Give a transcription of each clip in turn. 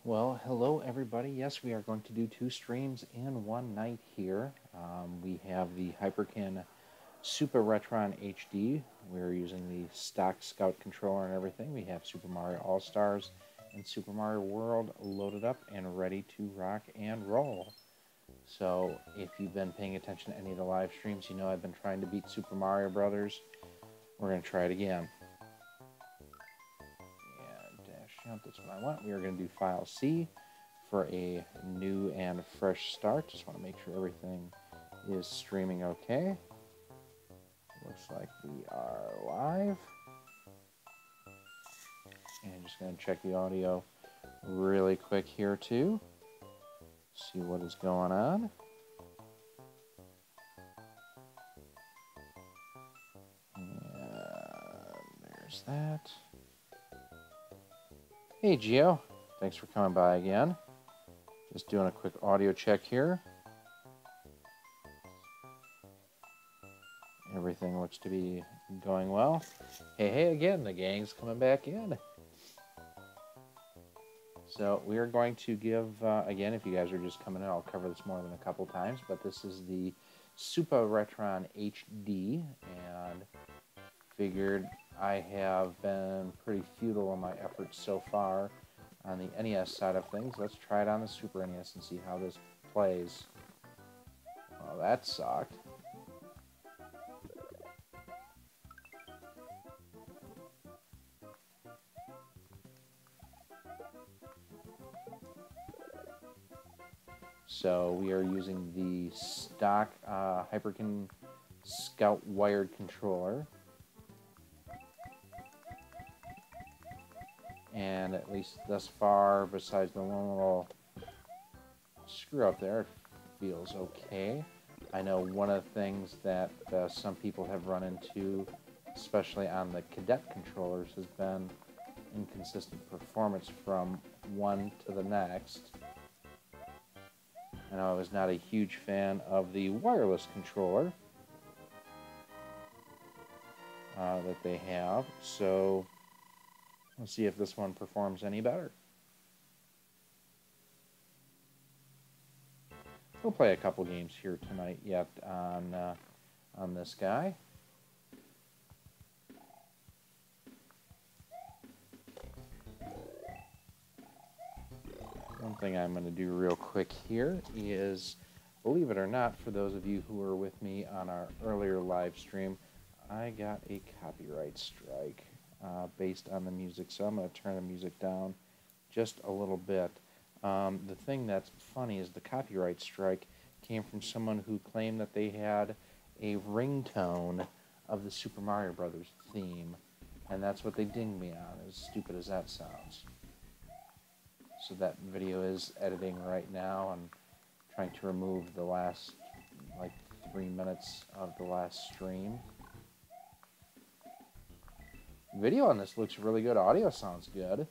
Well, hello everybody. Yes, we are going to do 2 streams in one night here. We have the Hyperkin Supa Retron HD. We're using the stock Scout controller and everything. We have Super Mario All-Stars and Super Mario World loaded up and ready to rock and roll. So if you've been paying attention to any of the live streams, you know I've been trying to beat Super Mario Brothers. We're going to try it again. Jump, that's what I want. We are going to do File C for a new and fresh start. Just want to make sure everything is streaming okay. Looks like we are live. And just going to check the audio really quick here too. See what is going on. And there's that. Hey Gio, thanks for coming by again. Just doing a quick audio check here. Everything looks to be going well. Hey again, the gang's coming back in. So we are going to give, again, if you guys are just coming in, I'll cover this more than a couple times, but this is the Supa Retron HD, and figured I have been pretty futile in my efforts so far on the NES side of things. Let's try it on the Super NES and see how this plays. Oh, that sucked. So we are using the stock Hyperkin Scout wired controller. And at least thus far, besides the one little screw up there, it feels okay. I know one of the things that some people have run into, especially on the cadet controllers, has been inconsistent performance from one to the next. I know I was not a huge fan of the wireless controller that they have, so let's see if this one performs any better. We'll play a couple games here tonight yet on this guy. One thing I'm going to do real quick here is, believe it or not, for those of you who were with me on our earlier live stream, I got a copyright strike based on the music, so I'm going to turn the music down just a little bit. The thing that's funny is the copyright strike came from someone who claimed that they had a ringtone of the Super Mario Brothers theme, and that's what they dinged me on, as stupid as that sounds. So that video is editing right now. I'm trying to remove the last, like, 3 minutes of the last stream. Video on this looks really good. Audio sounds good.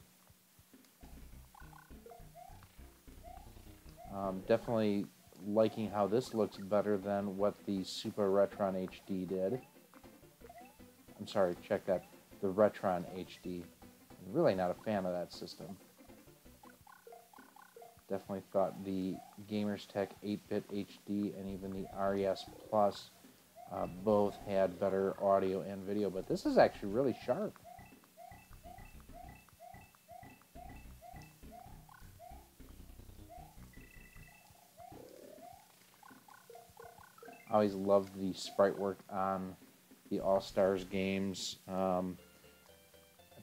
Definitely liking how this looks better than what the Supa Retron HD did. I'm sorry, check that. The Retron HD. I'm really not a fan of that system. Definitely thought the Gamers Tech 8-bit HD and even the RES Plus both had better audio and video, but this is actually really sharp. I always loved the sprite work on the All-Stars games. I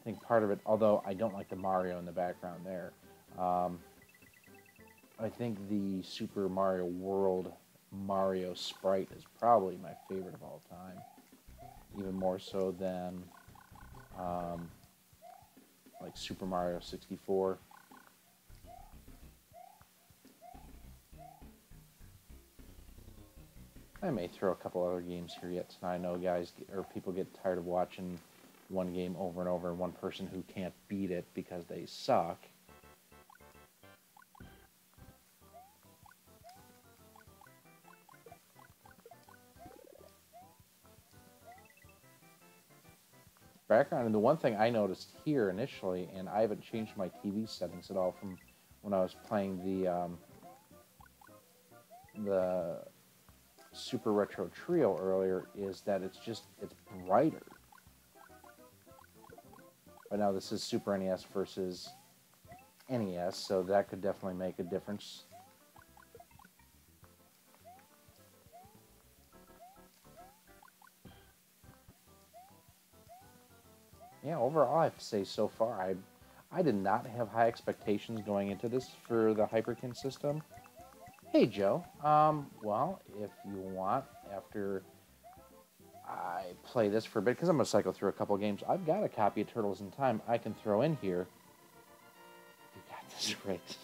think part of it, although I don't like the Mario in the background there, I think the Super Mario World Mario sprite is probably my favorite of all time. Even more so than like Super Mario 64. I may throw a couple other games here yet tonight. I know guys or people get tired of watching one game over and over and one person who can't beat it because they suck. Background, and the one thing I noticed here initially, and I haven't changed my TV settings at all from when I was playing the Super Retro Trio earlier is that it's brighter. But now this is Super NES versus NES, so that could definitely make a difference. Yeah, overall, I have to say so far, I did not have high expectations going into this for the Hyperkin system. Hey, Joe. Well, if you want, after I play this for a bit, because I'm going to cycle through a couple games, I've got a copy of Turtles in Time I can throw in here. You got this right.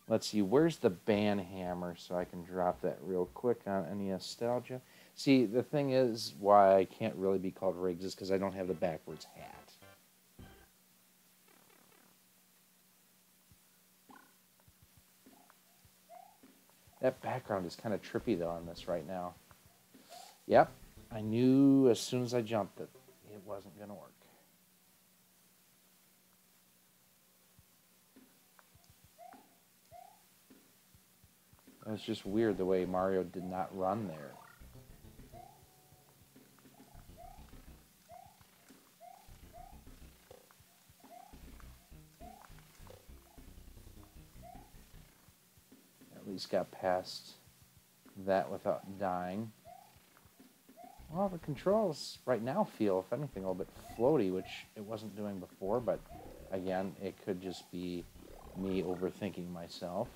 Let's see, where's the band hammer so I can drop that real quick on any nostalgia? See, the thing is, why I can't really be called Riggs is because I don't have the backwards hat. That background is kind of trippy, though, on this right now. Yep, I knew as soon as I jumped that it wasn't going to work. It was just weird the way Mario did not run there. At least got past that without dying. Well, the controls right now feel, if anything, a little bit floaty, which it wasn't doing before, but again, it could just be me overthinking myself.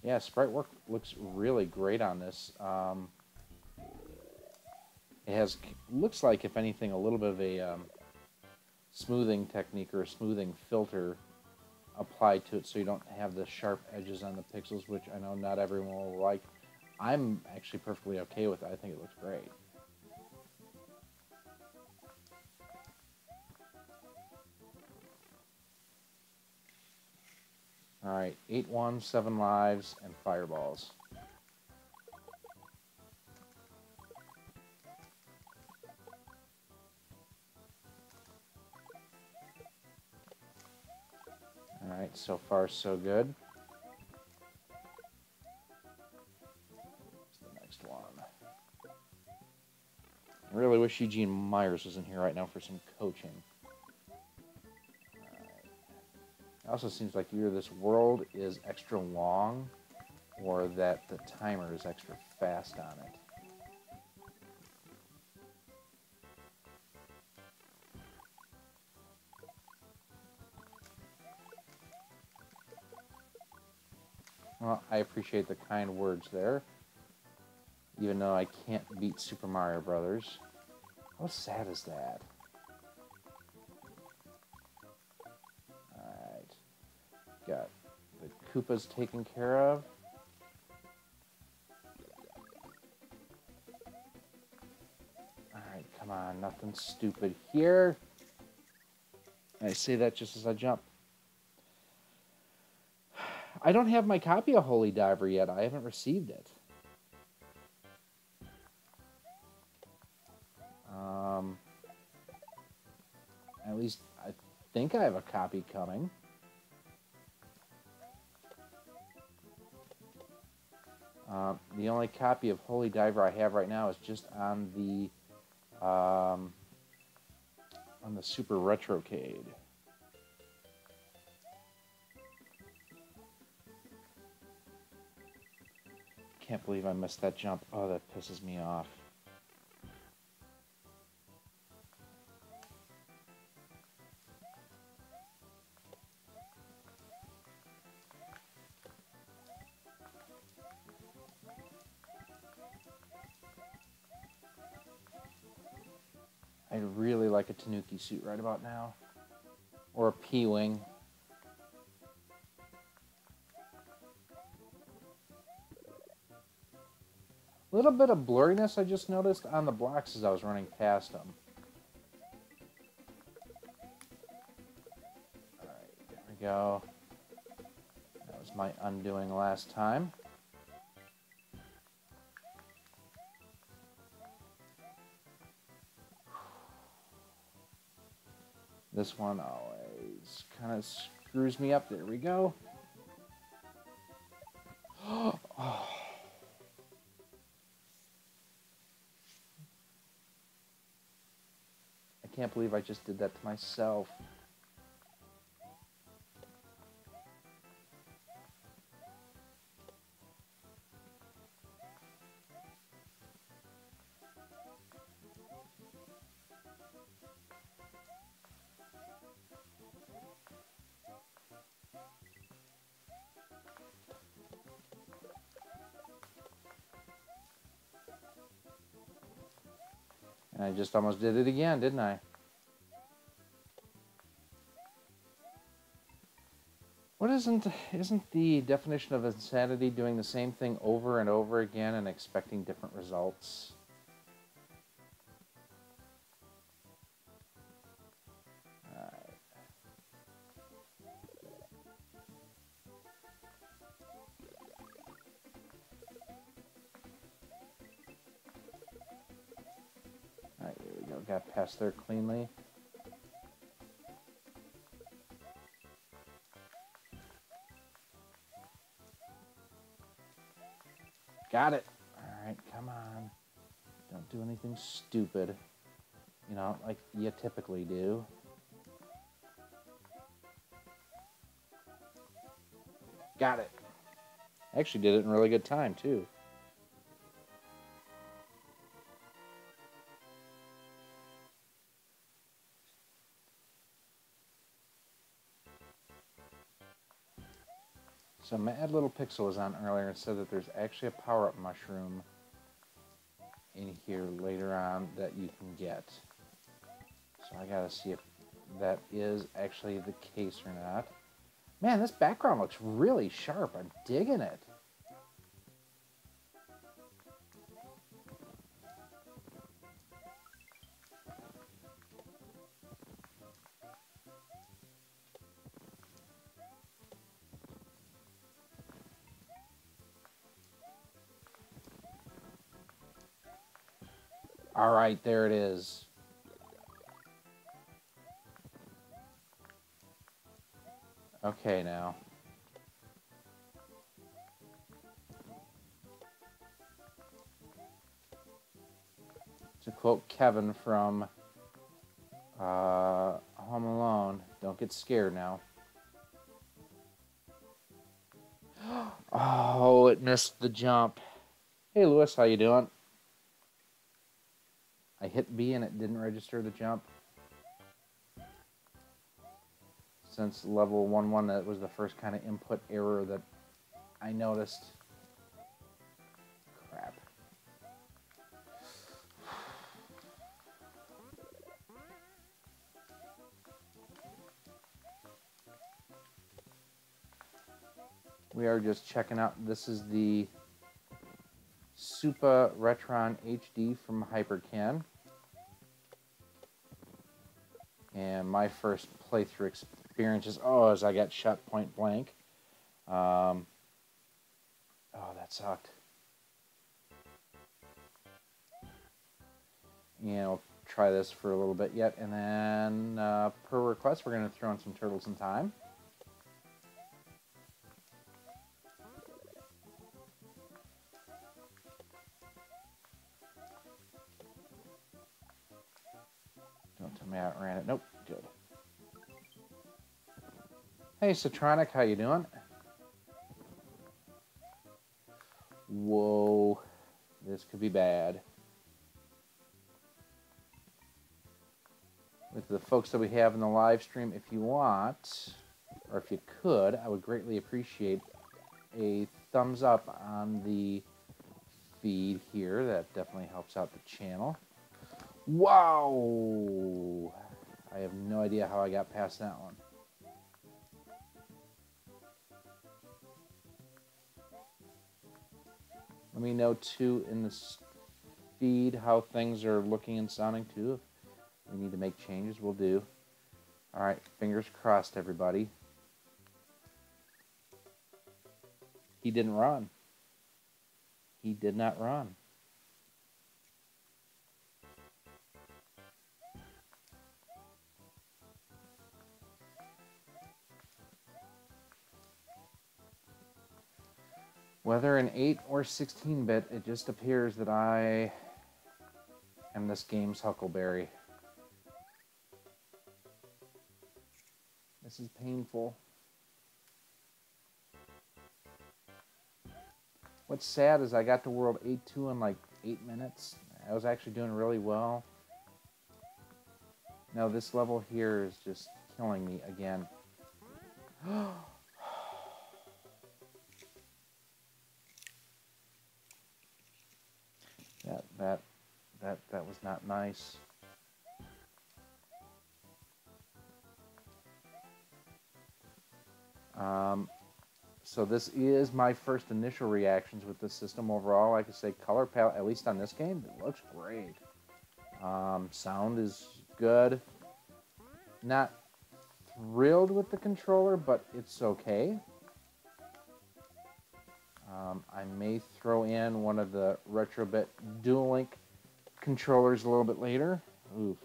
Yeah, sprite work looks really great on this. It looks like, if anything, a little bit of a smoothing technique or a smoothing filter applied to it, so you don't have the sharp edges on the pixels, which I know not everyone will like. I'm actually perfectly okay with it. I think it looks great. Alright, 8-1, 7 lives, and fireballs. Alright, so far so good. What's the next one? I really wish Eugene Myers was in here right now for some coaching. It also seems like either this world is extra long or that the timer is extra fast on it. Well, I appreciate the kind words there, even though I can't beat Super Mario Brothers. How sad is that? Alright. Got the Koopas taken care of. Alright, come on, nothing stupid here. I say that just as I jump. I don't have my copy of Holy Diver yet. I haven't received it. At least I think I have a copy coming. The only copy of Holy Diver I have right now is just on the Super Retrocade. Can't believe I missed that jump. Oh, that pisses me off. I'd really like a Tanuki suit right about now. Or a P-Wing. A little bit of blurriness I just noticed on the blocks as I was running past them. Alright, there we go. That was my undoing last time. This one always kind of screws me up. There we go. Oh. I can't believe I just did that to myself. And I just almost did it again, didn't I? What isn't the definition of insanity doing the same thing over and over again and expecting different results? Alright, here we go. Got past there cleanly. Got it. Alright, come on. Don't do anything stupid. You know, like you typically do. Got it. Actually did it in really good time, too. So Mad Little Pixel was on earlier and said that there's actually a power-up mushroom in here later on that you can get. So I gotta see if that is actually the case or not. Man, this background looks really sharp. I'm digging it. All right, there it is. Okay, now. To quote Kevin from Home Alone, don't get scared now. Oh, it missed the jump. Hey, Lewis, how you doing? I hit B and it didn't register the jump. Since level 1-1, that was the first kind of input error that I noticed. Crap. We are just checking out. This is the Supa Retron HD from Hyperkin. And my first playthrough experience is, as I got shot point blank. Oh, that sucked. Yeah, we'll try this for a little bit yet. And then, per request, we're going to throw in some Turtles in Time. Don't tell me I outran it. Nope, good. Hey, Citronic, how you doing? Whoa, this could be bad. With the folks that we have in the live stream, if you want, or if you could, I would greatly appreciate a thumbs up on the feed here. That definitely helps out the channel. Wow! I have no idea how I got past that one. Let me know, too, in the feed how things are looking and sounding, too. If we need to make changes, we'll do. All right, fingers crossed, everybody. He didn't run. He did not run. Whether in 8 or 16-bit, it just appears that I am this game's Huckleberry. This is painful. What's sad is I got to World 8-2 in like 8 minutes. I was actually doing really well. Now this level here is just killing me again. That was not nice. So this is my first initial reactions with the system overall. Like I say, color palette, at least on this game, it looks great. Sound is good. Not thrilled with the controller, but it's okay. I may throw in one of the Retrobit Dual Link controllers a little bit later. Oof.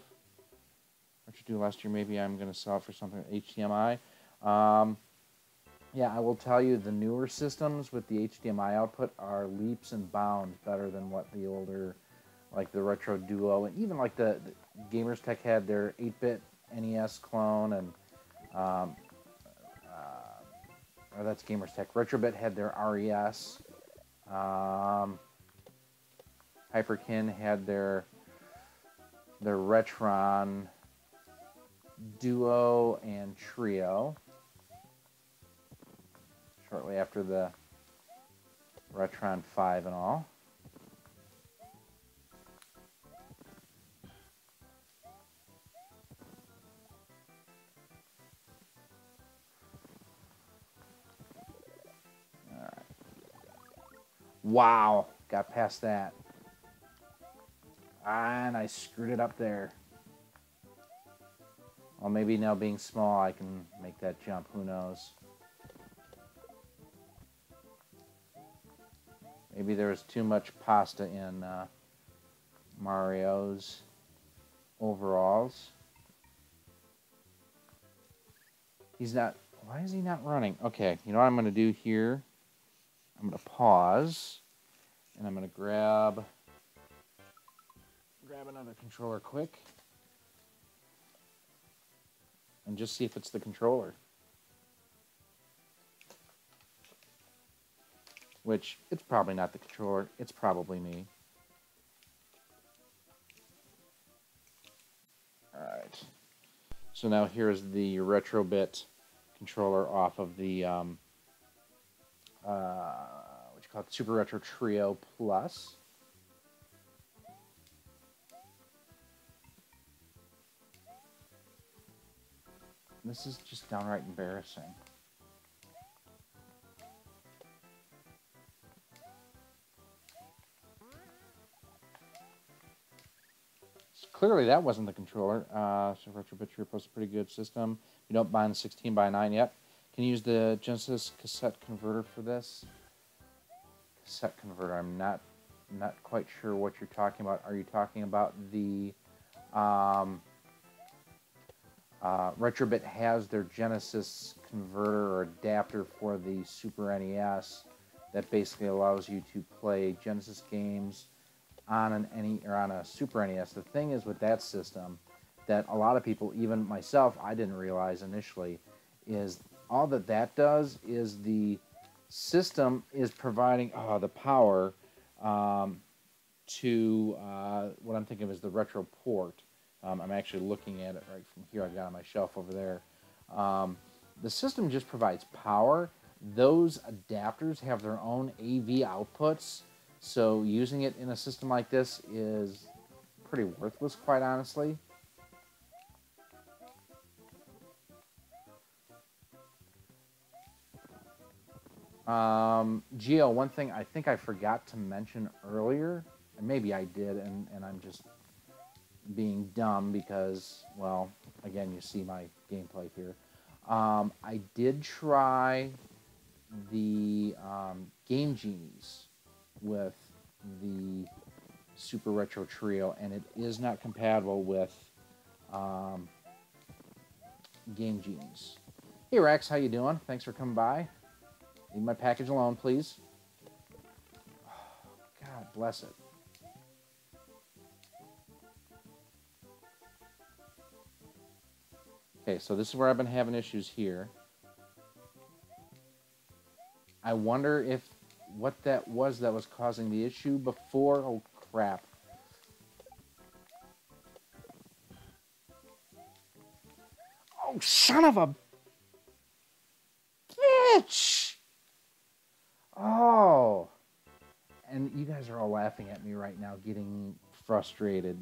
What you do last year, maybe I'm going to sell it for something HDMI. Yeah, I will tell you, the newer systems with the HDMI output are leaps and bounds better than what the older, like the Retro Duo, and even like the Gamers Tech had their 8-bit NES clone, and or that's Gamers Tech. Retrobit had their RES. Hyperkin had their Retron Duo and Trio. Shortly after the Retron 5 and all. Alright. Wow, got past that. And I screwed it up there. Well, maybe now being small I can make that jump, who knows. Maybe there was too much pasta in Mario's overalls. He's not... Why is he not running? Okay, you know what I'm going to do here? I'm going to pause. And I'm going to grab another controller quick. And just see if it's the controller. Which, it's probably not the controller. It's probably me. Alright. So now here's the Retrobit controller off of the, what you call it, Super Retro Trio Plus. This is just downright embarrassing. Clearly that wasn't the controller. So Retrobit Trio Plus is a pretty good system. If you don't buy the 16:9 yet, can you use the Genesis cassette converter for this? Cassette converter, I'm not quite sure what you're talking about. Are you talking about the Retrobit has their Genesis converter or adapter for the Super NES that basically allows you to play Genesis games on on a Super NES. The thing is with that system that a lot of people, even myself, I didn't realize initially, is all that does is the system is providing the power to what I'm thinking of as the retro port. I'm actually looking at it right from here. I've got it on my shelf over there. The system just provides power. Those adapters have their own AV outputs, so using it in a system like this is pretty worthless, quite honestly. Gio, one thing I think I forgot to mention earlier, and maybe I did, and I'm just being dumb because, well, again, you see my gameplay here. I did try the Game Genies with the Super Retro Trio, and it is not compatible with Game Genies. Hey Rex, how you doing? Thanks for coming by. Leave my package alone, please. Oh, God bless it. Okay, so this is where I've been having issues here. I wonder if what that was causing the issue before. Oh, crap. Oh, son of a bitch! Oh. And you guys are all laughing at me right now, getting frustrated.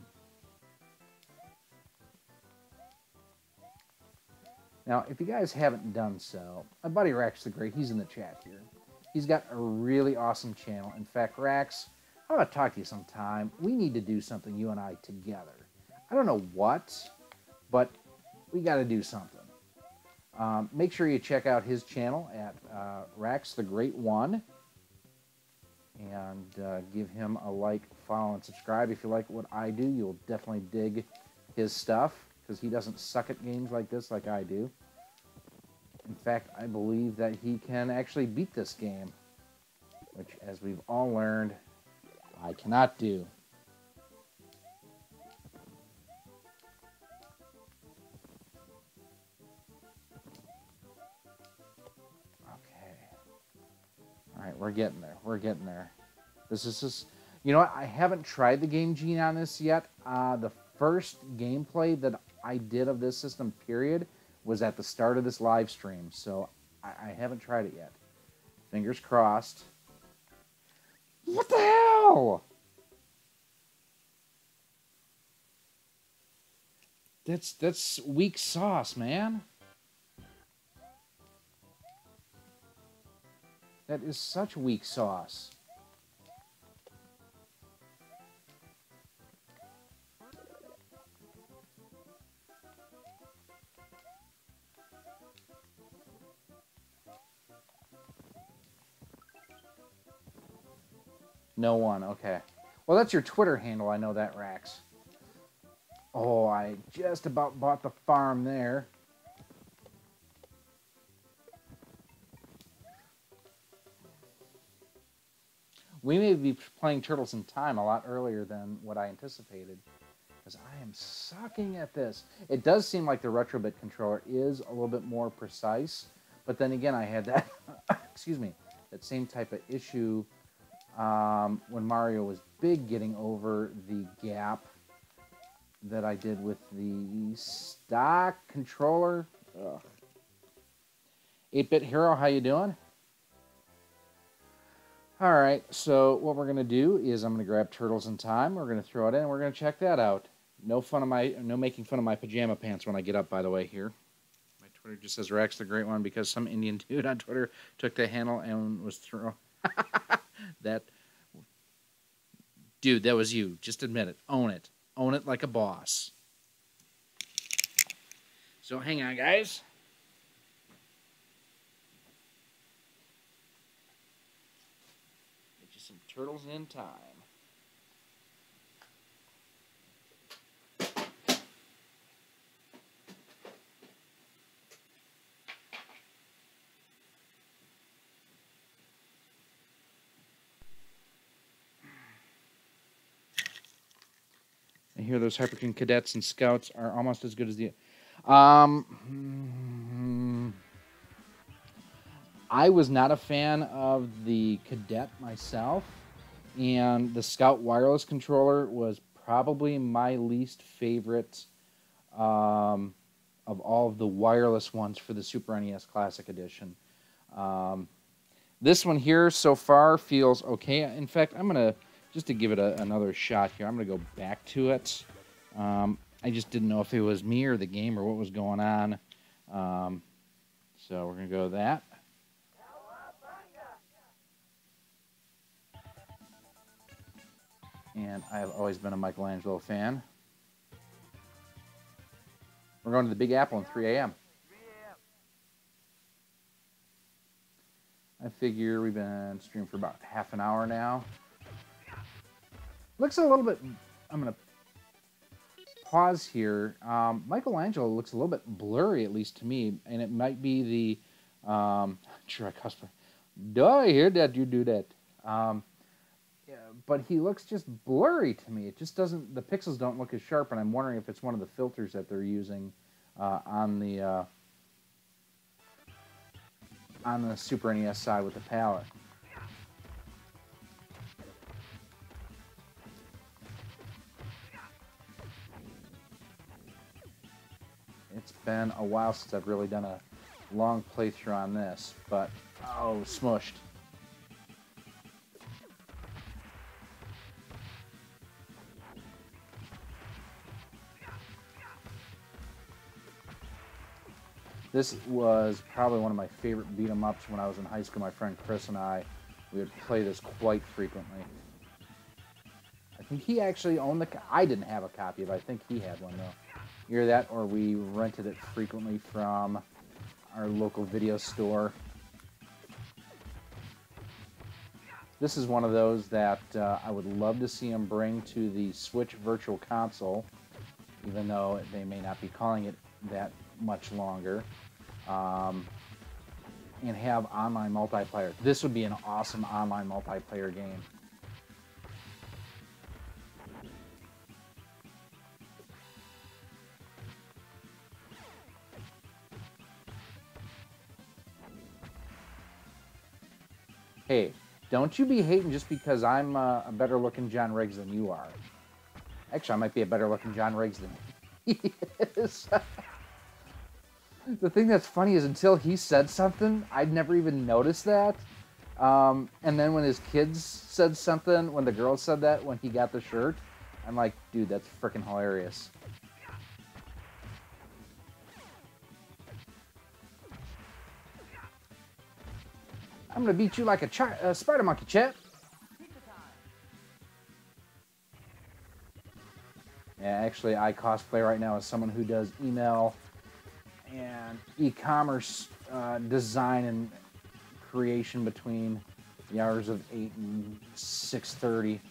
Now, if you guys haven't done so, my buddy Rax the Great, he's in the chat here. He's got a really awesome channel. In fact, Rax, I want to talk to you sometime. We need to do something, you and I, together. I don't know what, but we got to do something. Make sure you check out his channel at Rax the Great 1. And give him a like, follow, and subscribe. If you like what I do, you'll definitely dig his stuff, because he doesn't suck at games like this like I do. In fact, I believe that he can actually beat this game, which, as we've all learned, I cannot do. All right, we're getting there. We're getting there. This is just, you know what? I haven't tried the Game Genie on this yet. The first gameplay that I did of this system, period, was at the start of this live stream. So I haven't tried it yet. Fingers crossed. What the hell? That's weak sauce, man. That is such weak sauce. No one, okay. Well, that's your Twitter handle, I know that, Rax. Oh, I just about bought the farm there. We may be playing Turtles in Time a lot earlier than what I anticipated, because I am sucking at this. It does seem like the Retrobit controller is a little bit more precise, but then again, I had that, excuse me, that same type of issue when Mario was big, getting over the gap that I did with the stock controller. 8-Bit Hero, how you doing? All right, so what we're going to do is I'm going to grab Turtles in Time. We're going to throw it in, and we're going to check that out. No making fun of my pajama pants when I get up, by the way, here. My Twitter just says Rex the Great One because some Indian dude on Twitter took the handle and was thrown. That, dude, that was you. Just admit it. Own it. Own it like a boss. So hang on, guys. Get you some Turtles in Time. I hear those Hyperkin cadets and scouts are almost as good as the... I was not a fan of the cadet myself, and the Scout wireless controller was probably my least favorite of all of the wireless ones for the Super NES Classic Edition. This one here so far feels okay. In fact, I'm going to... just to give it another shot here, I'm going to go back to it. I just didn't know if it was me or the game or what was going on. So we're going to go that. And I've always been a Michelangelo fan. We're going to the Big Apple in 3 a.m. I figure we've been streaming for about half an hour now. Looks a little bit... I'm going to pause here. Michelangelo looks a little bit blurry, at least to me, and it might be the... sure, I cosplay. Do I hear that you do that? Yeah, but he looks just blurry to me. It just doesn't... The pixels don't look as sharp, and I'm wondering if it's one of the filters that they're using on the Super NES side with the palette. It's been a while since I've really done a long playthrough on this, but oh, smushed. This was probably one of my favorite beat-em-ups when I was in high school. My friend Chris and I, we would play this quite frequently. I think he actually owned the... I didn't have a copy of it. I think he had one, though. Either that or we rented it frequently from our local video store. This is one of those that I would love to see him bring to the Switch Virtual Console, even though they may not be calling it that much longer, and have online multiplayer. This would be an awesome online multiplayer game. Hey, don't you be hating just because I'm a better looking John Riggs than you are. Actually, I might be a better looking John Riggs than he is. The thing that's funny is until he said something, I'd never even noticed that. And then when his kids said something, when the girls said that, when he got the shirt, I'm like, dude, that's freaking hilarious. I'm gonna beat you like a spider monkey, Chet. Yeah, actually, I cosplay right now as someone who does email and e-commerce design and creation between the hours of 8 and 6:30.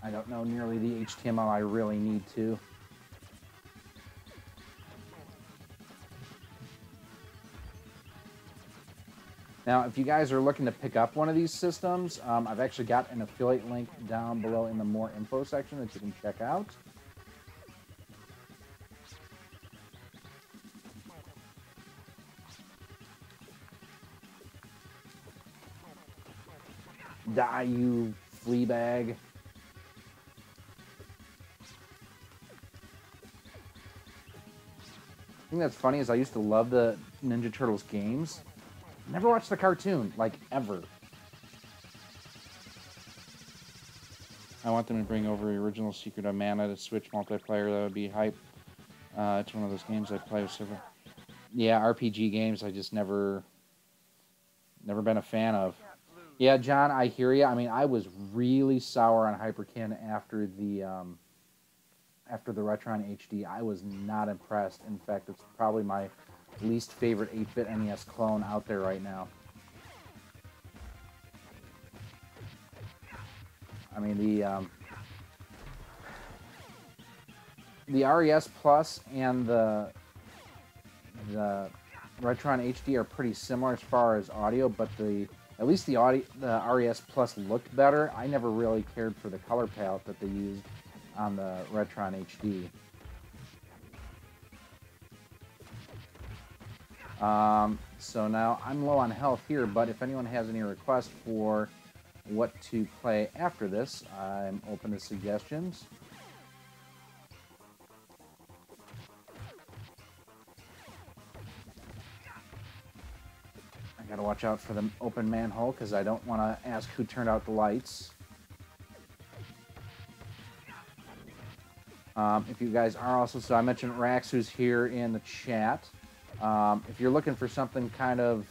I don't know nearly the HTML I really need to. Now, if you guys are looking to pick up one of these systems, I've actually got an affiliate link down below in the more info section that you can check out. Die, you flea bag. The thing that's funny is I used to love the Ninja Turtles games. Never watched the cartoon, like, ever. I want them to bring over the original Secret of Mana to Switch multiplayer. That would be hype. It's one of those games I play with several. Yeah, RPG games I just never been a fan of. Yeah, John, I hear you. I mean, I was really sour on Hyperkin after the Retron HD. I was not impressed. In fact, it's probably my least favorite 8-bit NES clone out there right now. I mean, the RES Plus and the Retron HD are pretty similar as far as audio, but at least the RES Plus looked better. I never really cared for the color palette that they used on the Retron HD. So now I'm low on health here, but if anyone has any requests for what to play after this, I'm open to suggestions. I gotta watch out for the open manhole because I don't want to ask who turned out the lights. If you guys are also, so I mentioned Rax, who's here in the chat. If you're looking for something kind of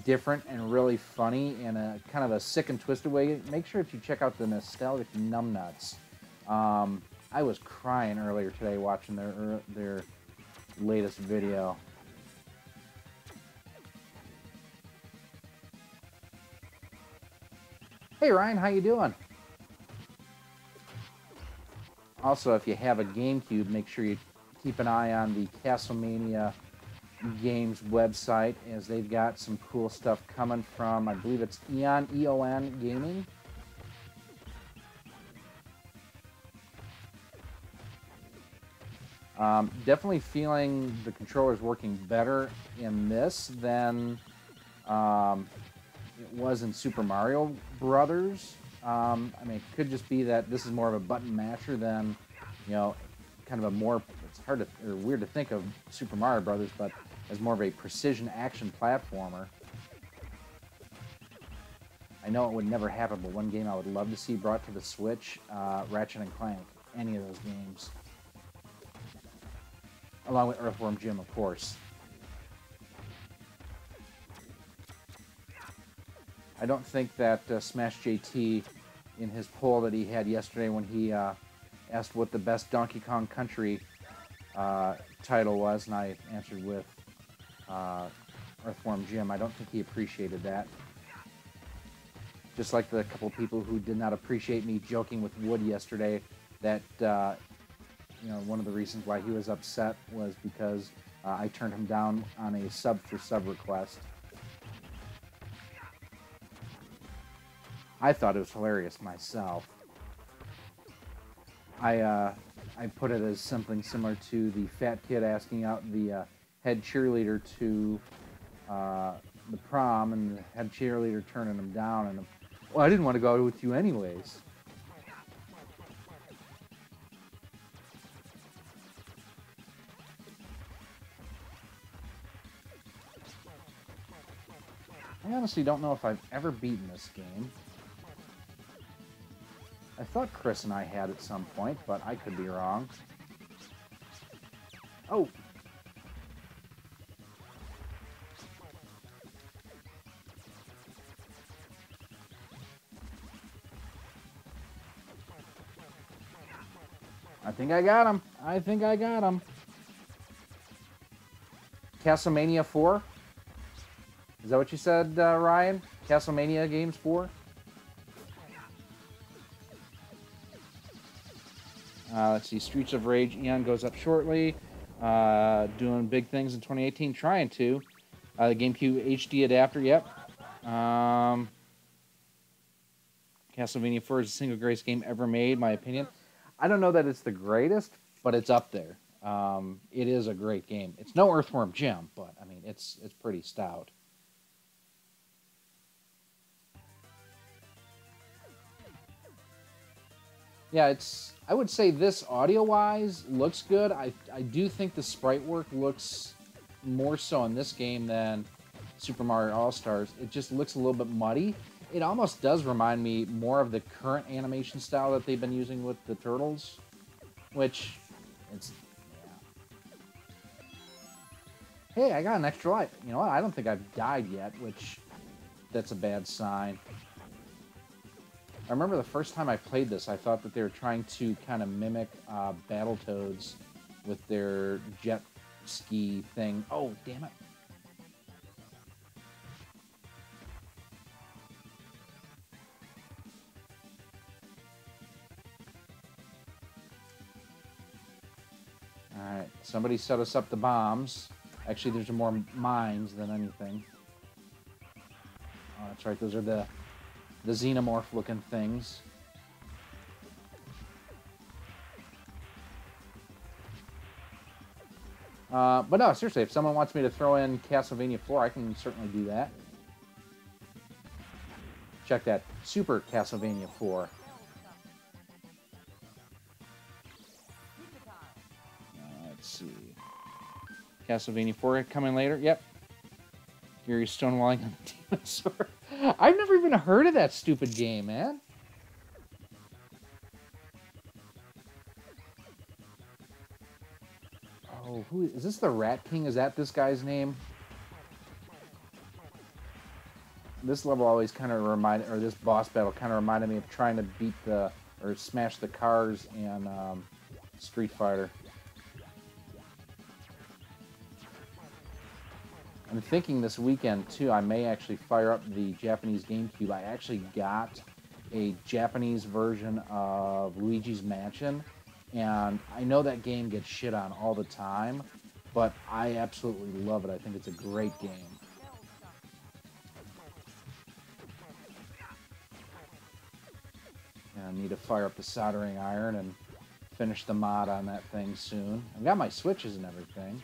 different and really funny in a kind of a sick and twisted way, make sure that you check out the Nostalgic Numbnuts. I was crying earlier today watching their latest video. Hey Ryan, how you doing? Also, if you have a GameCube, make sure you keep an eye on the Castlevania Games website, as they've got some cool stuff coming from, I believe it's EON Gaming. Definitely feeling the controller's working better in this than it was in Super Mario Brothers. I mean, it could just be that this is more of a button masher than, you know, kind of a more, it's hard to, or weird to think of Super Mario Brothers, but as more of a precision action platformer. I know it would never happen, but one game I would love to see brought to the Switch, Ratchet and Clank, any of those games. Along with Earthworm Jim, of course. I don't think that Smash JT, in his poll that he had yesterday when he asked what the best Donkey Kong Country title was, and I answered with Earthworm Jim, I don't think he appreciated that. Just like the couple people who did not appreciate me joking with Wood yesterday that, you know, one of the reasons why he was upset was because I turned him down on a sub-for-sub request. I thought it was hilarious myself. I put it as something similar to the fat kid asking out the head cheerleader to the prom, and the head cheerleader turning him down, and well, I didn't want to go out with you anyways. I honestly don't know if I've ever beaten this game. I thought Chris and I had at some point, but I could be wrong. Oh! I think I got him. I think I got him. Castlevania 4? Is that what you said, Ryan? Castlevania Games 4? Let's see, Streets of Rage, Eon goes up shortly. Doing big things in 2018, trying to. The GameCube HD adapter, yep. Castlevania 4 is the single greatest game ever made, my opinion. I don't know that it's the greatest, but it's up there. It is a great game. It's no Earthworm Jim, but, I mean, it's pretty stout. Yeah, I would say this audio-wise looks good. I do think the sprite work looks more so in this game than Super Mario All-Stars. It just looks a little bit muddy. It almost does remind me more of the current animation style that they've been using with the Turtles, which, it's, yeah. Hey, I got an extra life. You know what? I don't think I've died yet, which, that's a bad sign. I remember the first time I played this, I thought that they were trying to kind of mimic Battletoads with their jet ski thing. Oh, damn it. Alright, somebody set us up the bombs. Actually, there's more mines than anything. Oh, that's right, those are the xenomorph-looking things. But no, seriously, if someone wants me to throw in Castlevania 4, I can certainly do that. Check that. Super Castlevania 4. Let's see. Castlevania 4 coming later. Yep. Gary stonewalling on the dinosaur. I've never even heard of that stupid game, man. Oh, who is this? The Rat King? Is that this guy's name? This level always kind of reminded, or this boss battle kind of reminded me of trying to beat the, or smash the cars in Street Fighter. I'm thinking this weekend, too, I may actually fire up the Japanese GameCube. I actually got a Japanese version of Luigi's Mansion, and I know that game gets shit on all the time, but I absolutely love it. I think it's a great game. And I need to fire up the soldering iron and finish the mod on that thing soon. I've got my switches and everything.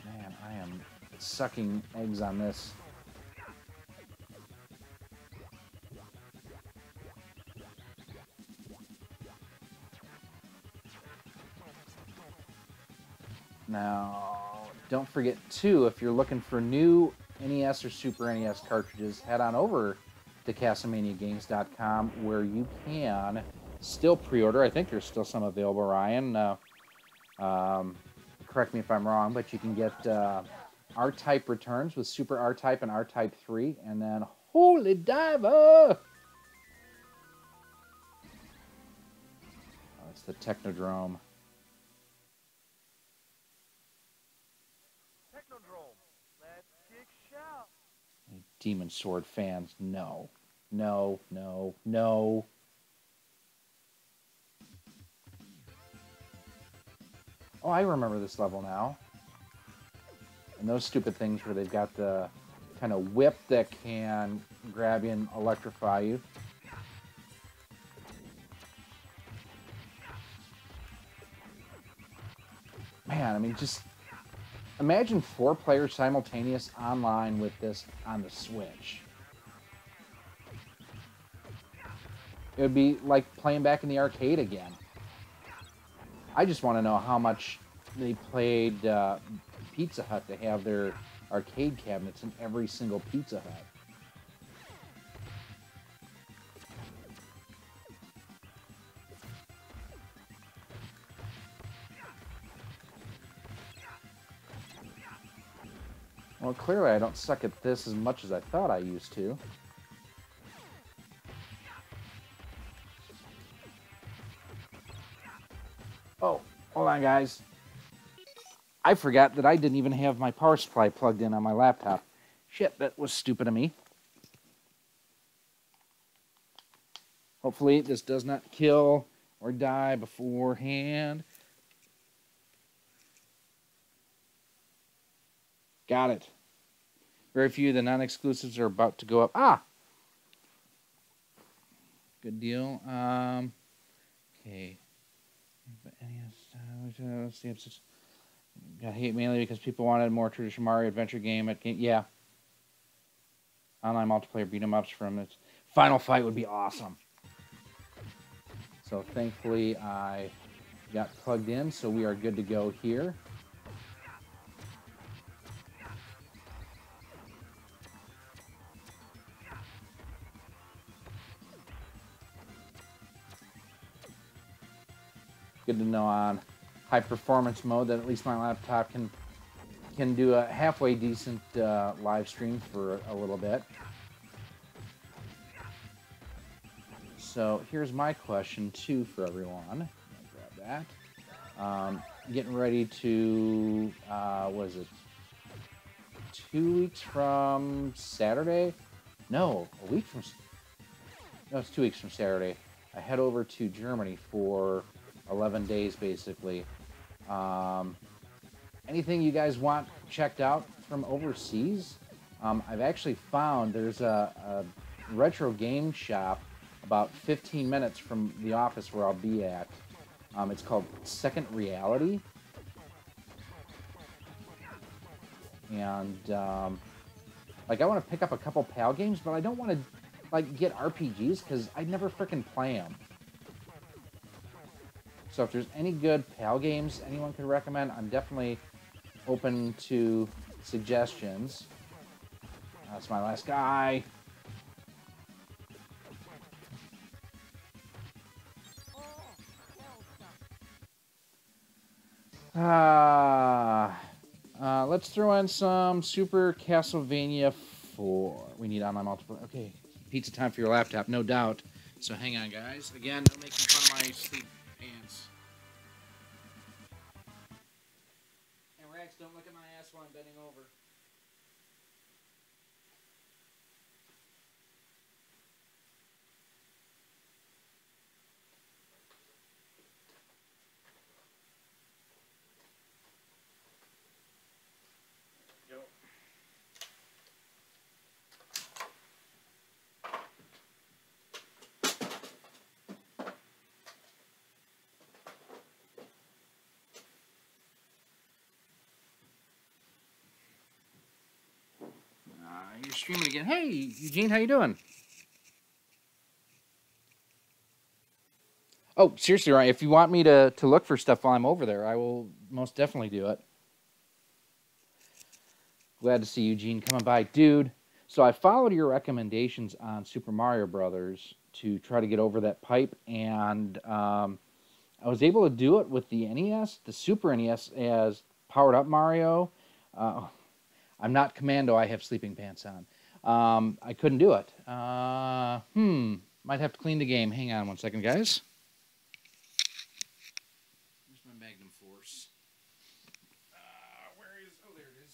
Man, I am sucking eggs on this. Now, don't forget, too, if you're looking for new NES or Super NES cartridges, head on over to CastlemaniaGames.com, where you can still pre-order. I think there's still some available, Ryan. Correct me if I'm wrong, but you can get R-Type returns with Super R-Type and R-Type 3, and then Holy Diver! Oh, it's the Technodrome. Demon Sword fans, no. No, no, no. Oh, I remember this level now. And those stupid things where they've got the kind of whip that can grab you and electrify you. Man, I mean, just imagine 4 players simultaneous online with this on the Switch. It would be like playing back in the arcade again. I just want to know how much they played Pizza Hut to have their arcade cabinets in every single Pizza Hut. Well, clearly I don't suck at this as much as I thought I used to. Oh, hold on, guys. I forgot that I didn't even have my power supply plugged in on my laptop. Shit, that was stupid of me. Hopefully this does not kill or die beforehand. Got it. Very few of the non-exclusives are about to go up. Ah! Good deal. Okay. Let's see. Got hate mainly because people wanted a more traditional Mario adventure game. Yeah. Online multiplayer beat 'em ups from its Final Fight would be awesome. So thankfully I got plugged in, so we are good to go here. Good to know on high performance mode that at least my laptop can do a halfway decent live stream for a little bit. So here's my question too for everyone. Grab that. Getting ready to what is it? 2 weeks from Saturday? No, a week from. No, it's 2 weeks from Saturday. I head over to Germany for 11 days, basically. Anything you guys want checked out from overseas? I've actually found there's a retro game shop about 15 minutes from the office where I'll be at. It's called Second Reality. And, like, I want to pick up a couple PAL games, but I don't want to, like, get RPGs because I never frickin' play them. So if there's any good PAL games anyone could recommend, I'm definitely open to suggestions. That's my last guy. Let's throw in some Super Castlevania 4. We need online multiplayer. Okay, pizza time for your laptop, no doubt. So hang on, guys. Again, no making fun of my sleep pants. And Rex, don't look at my ass while I'm bending over. you're streaming again. Hey, Eugene, how you doing? Oh, seriously, Ryan, if you want me to look for stuff while I'm over there, I will most definitely do it. Glad to see Eugene coming by. Dude, so I followed your recommendations on Super Mario Brothers to try to get over that pipe, and I was able to do it with the NES, the Super NES, as powered up Mario. I'm not Commando, I have sleeping pants on. I couldn't do it. Might have to clean the game. Hang on one second, guys. Where's my Magnum Force? Where is... Oh, there it is.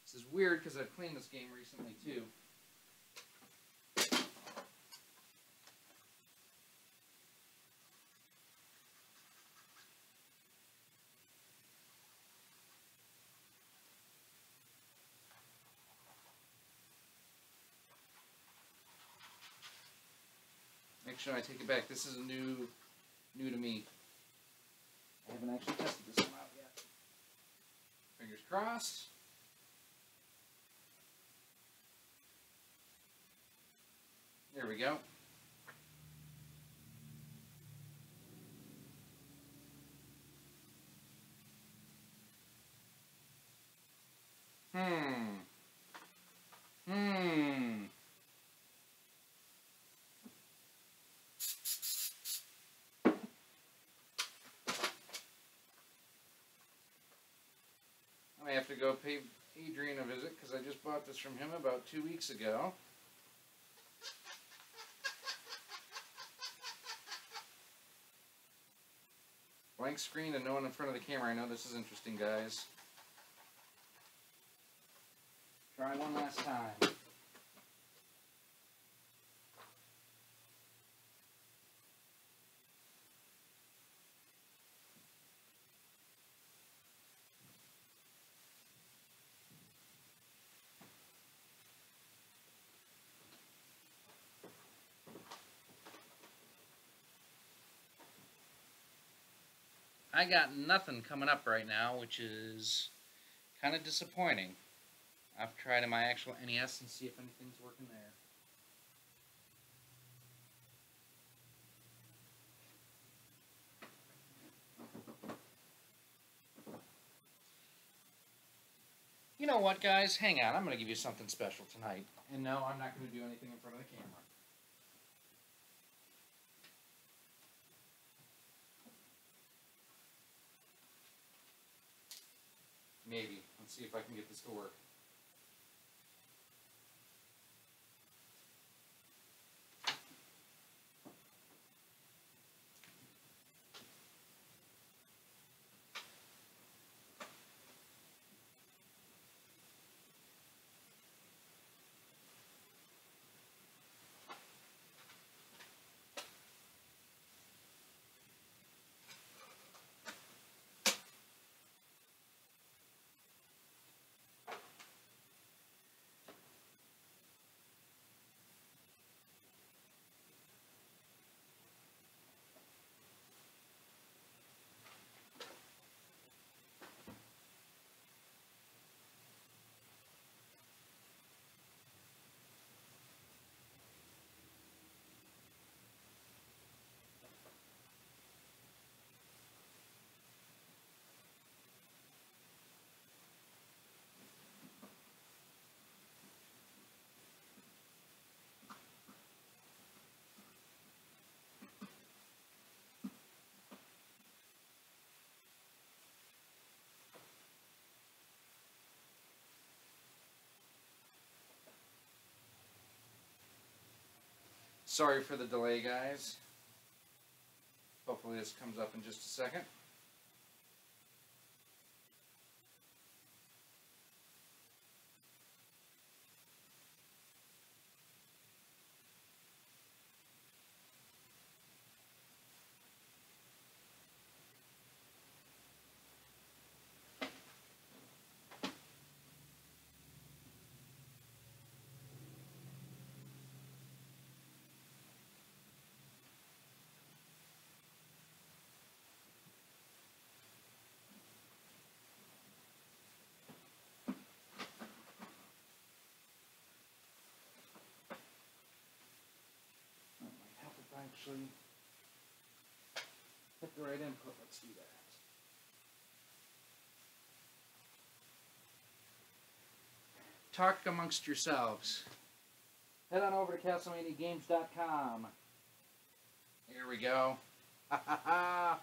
This is weird because I've cleaned this game recently, too. Make sure I take it back. This is new to me. I haven't actually tested this one out yet. Fingers crossed. There we go. I have to go pay Adrian a visit because I just bought this from him about 2 weeks ago. Blank screen and no one in front of the camera. I know this is interesting, guys. Try one last time. I got nothing coming up right now, which is kind of disappointing. I've tried in my actual NES and see if anything's working there. You know what, guys? Hang on. I'm going to give you something special tonight. And no, I'm not going to do anything in front of the camera. Maybe. Let's see if I can get this to work. Sorry for the delay, guys. Hopefully this comes up in just a second. actually hit the right input. Let's do that. Talk amongst yourselves. Head on over to CastleVaniaGames.com. Here we go. Ha ha ha.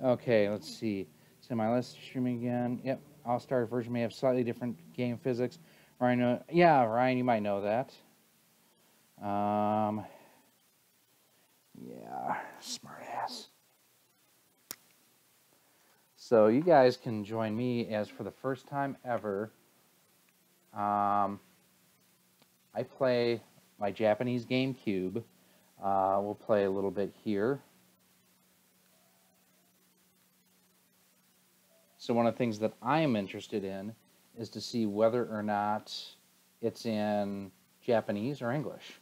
Okay, let's see. Semi-LiveStream again. Yep, All-Star version may have slightly different game physics. Ryan, yeah, Ryan, you might know that. Yeah, smartass. So you guys can join me as for the first time ever, I play my Japanese Gamecube. We'll play a little bit here. So one of the things that I am interested in is to see whether or not it's in Japanese or English.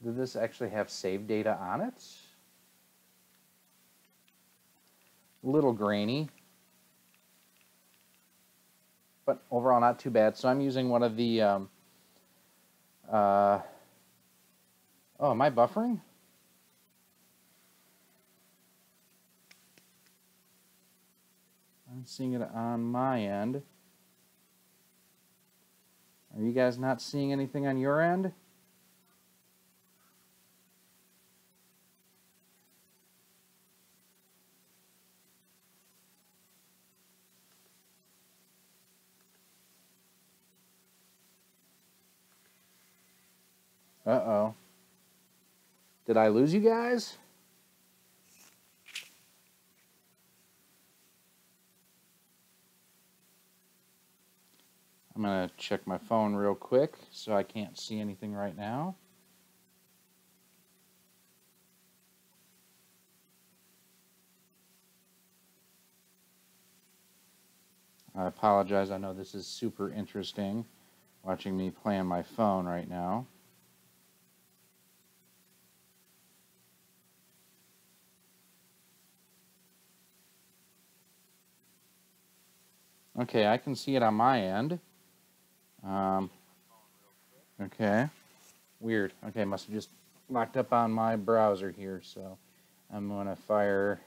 Did this actually have save data on it? A little grainy, but overall not too bad. So I'm using one of the, oh, am I buffering? I'm seeing it on my end. Are you guys not seeing anything on your end? Uh-oh. Did I lose you guys? I'm going to check my phone real quick, so I can't see anything right now. I apologize. I know this is super interesting, watching me play on my phone right now. Okay, I can see it on my end. Okay. Weird. Okay, must have just locked up on my browser here, so I'm going to fire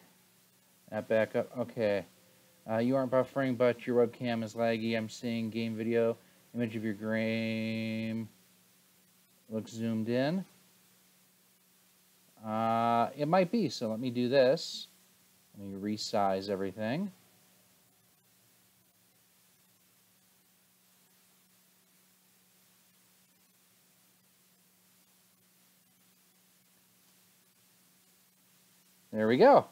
that back up. Okay. You aren't buffering, but your webcam is laggy. I'm seeing game video. Image of your game looks zoomed in. It might be, so let me do this. Let me resize everything. There we go.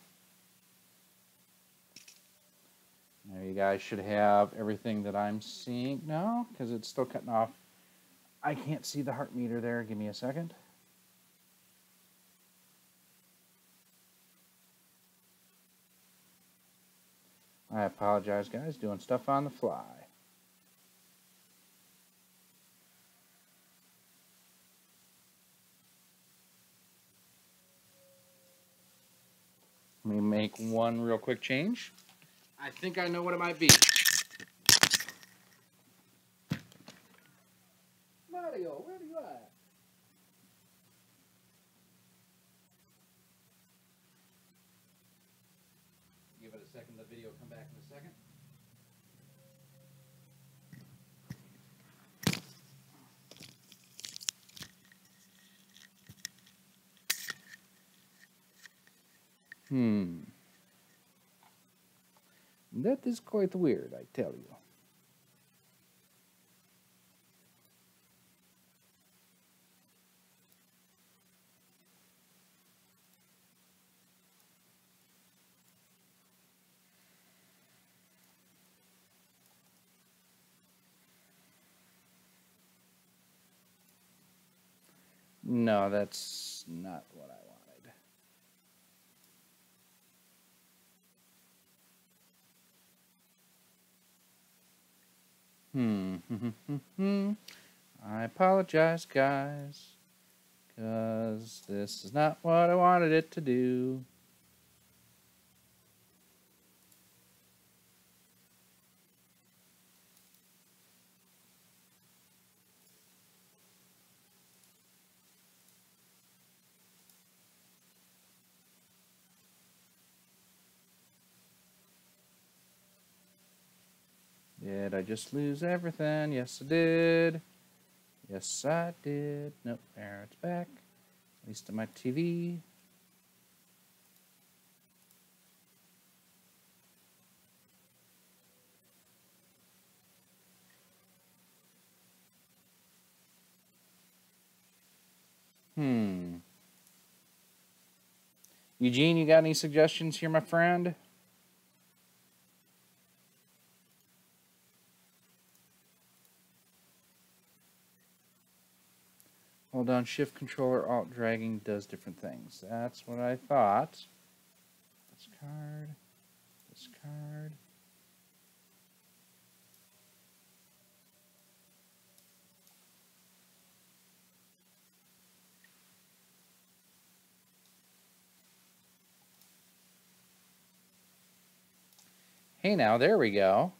Now you guys should have everything that I'm seeing. No, because it's still cutting off. I can't see the heart meter there. Give me a second. I apologize, guys. Doing stuff on the fly. Let me make one real quick change. I think I know what it might be. Mario, where are you at? Give it a second. The video will come back in a second. That is quite weird, I tell you. No, that's not what I wanted. I apologize, guys, because this is not what I wanted it to do. Did I just lose everything? Yes, I did. Yes, I did. Nope, there it's back. At least on my TV. Eugene, you got any suggestions here, my friend? Hold on, shift controller, alt dragging does different things. That's what I thought. This card, this card. Hey now, there we go.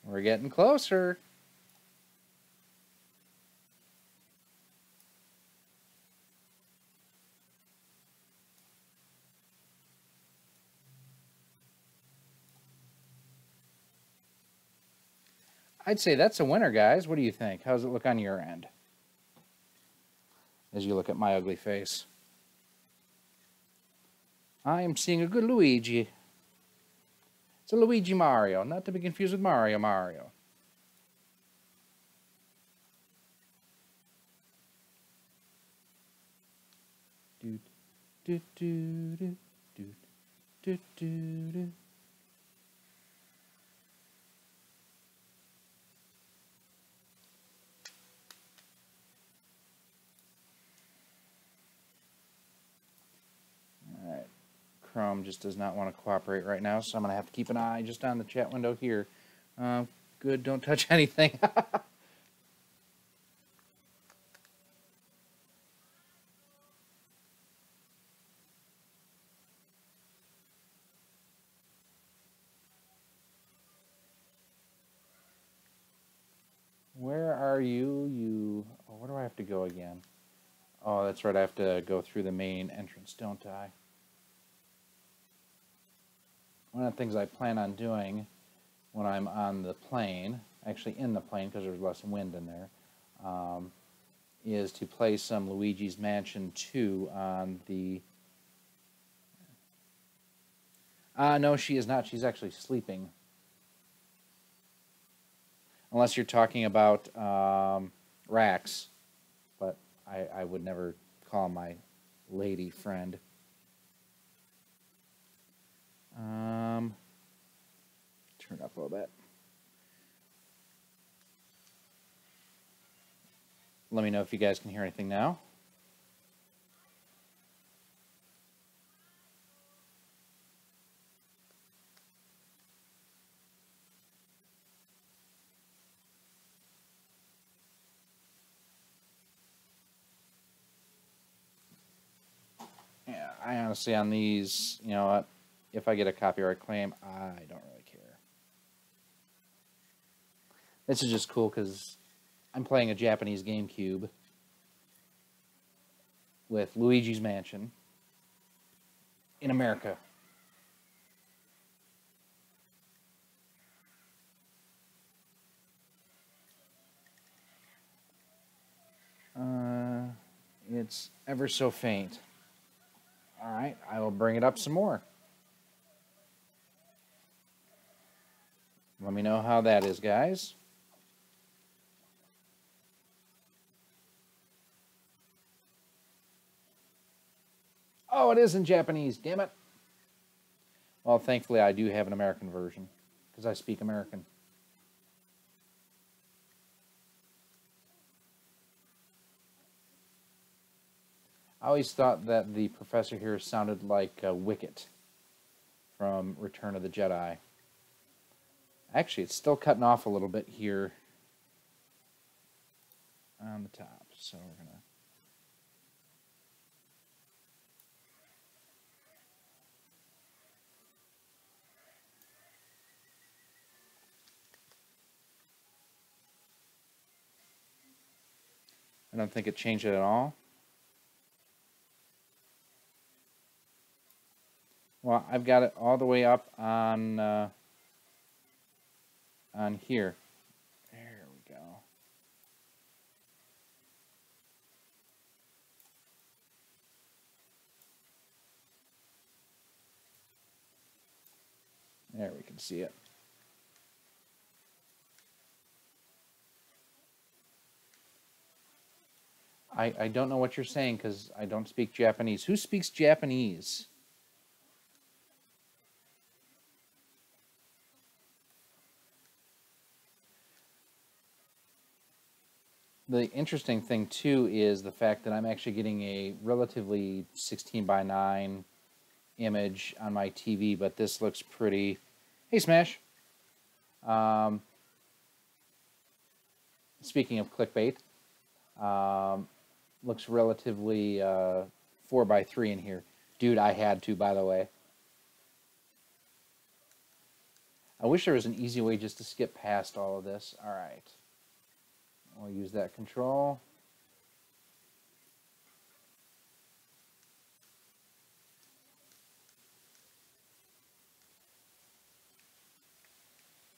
We're getting closer. I'd say that's a winner, guys. What do you think? How does it look on your end? As you look at my ugly face. I am seeing a good Luigi. It's a Luigi Mario, not to be confused with Mario Mario. Do do do do do do do do. Alright. Chrome just does not want to cooperate right now, so I'm going to have to keep an eye just on the chat window here. Good, don't touch anything. Where are you? Oh, where do I have to go again? Oh, that's right, I have to go through the main entrance, don't I? One of the things I plan on doing when I'm on the plane, actually in the plane because there's less wind in there, is to play some Luigi's Mansion 2 on the... no, she is not. She's actually sleeping. Unless you're talking about Rax, but I would never call my lady friend. Turn it up a little bit. Let me know if you guys can hear anything now. Yeah, I honestly, on these, you know what, if I get a copyright claim, I don't really care. This is just cool because I'm playing a Japanese Gamecube with Luigi's Mansion in America. It's ever so faint. Alright, I will bring it up some more. Let me know how that is, guys. Oh, it is in Japanese, damn it. Well, thankfully I do have an American version, because I speak American. I always thought that the professor here sounded like Wicket from Return of the Jedi. Actually, it's still cutting off a little bit here on the top, so we're going to... I don't think it changed it at all. Well, I've got it all the way up on here. There we go. There we can see it. I don't know what you're saying because I don't speak Japanese. Who speaks Japanese? The interesting thing, too, is the fact that I'm actually getting a relatively 16:9 image on my TV, but this looks pretty... Hey, Smash! Speaking of clickbait, looks relatively 4:3 in here. Dude, I had to, by the way. I wish there was an easy way just to skip past all of this. All right. We'll use that control.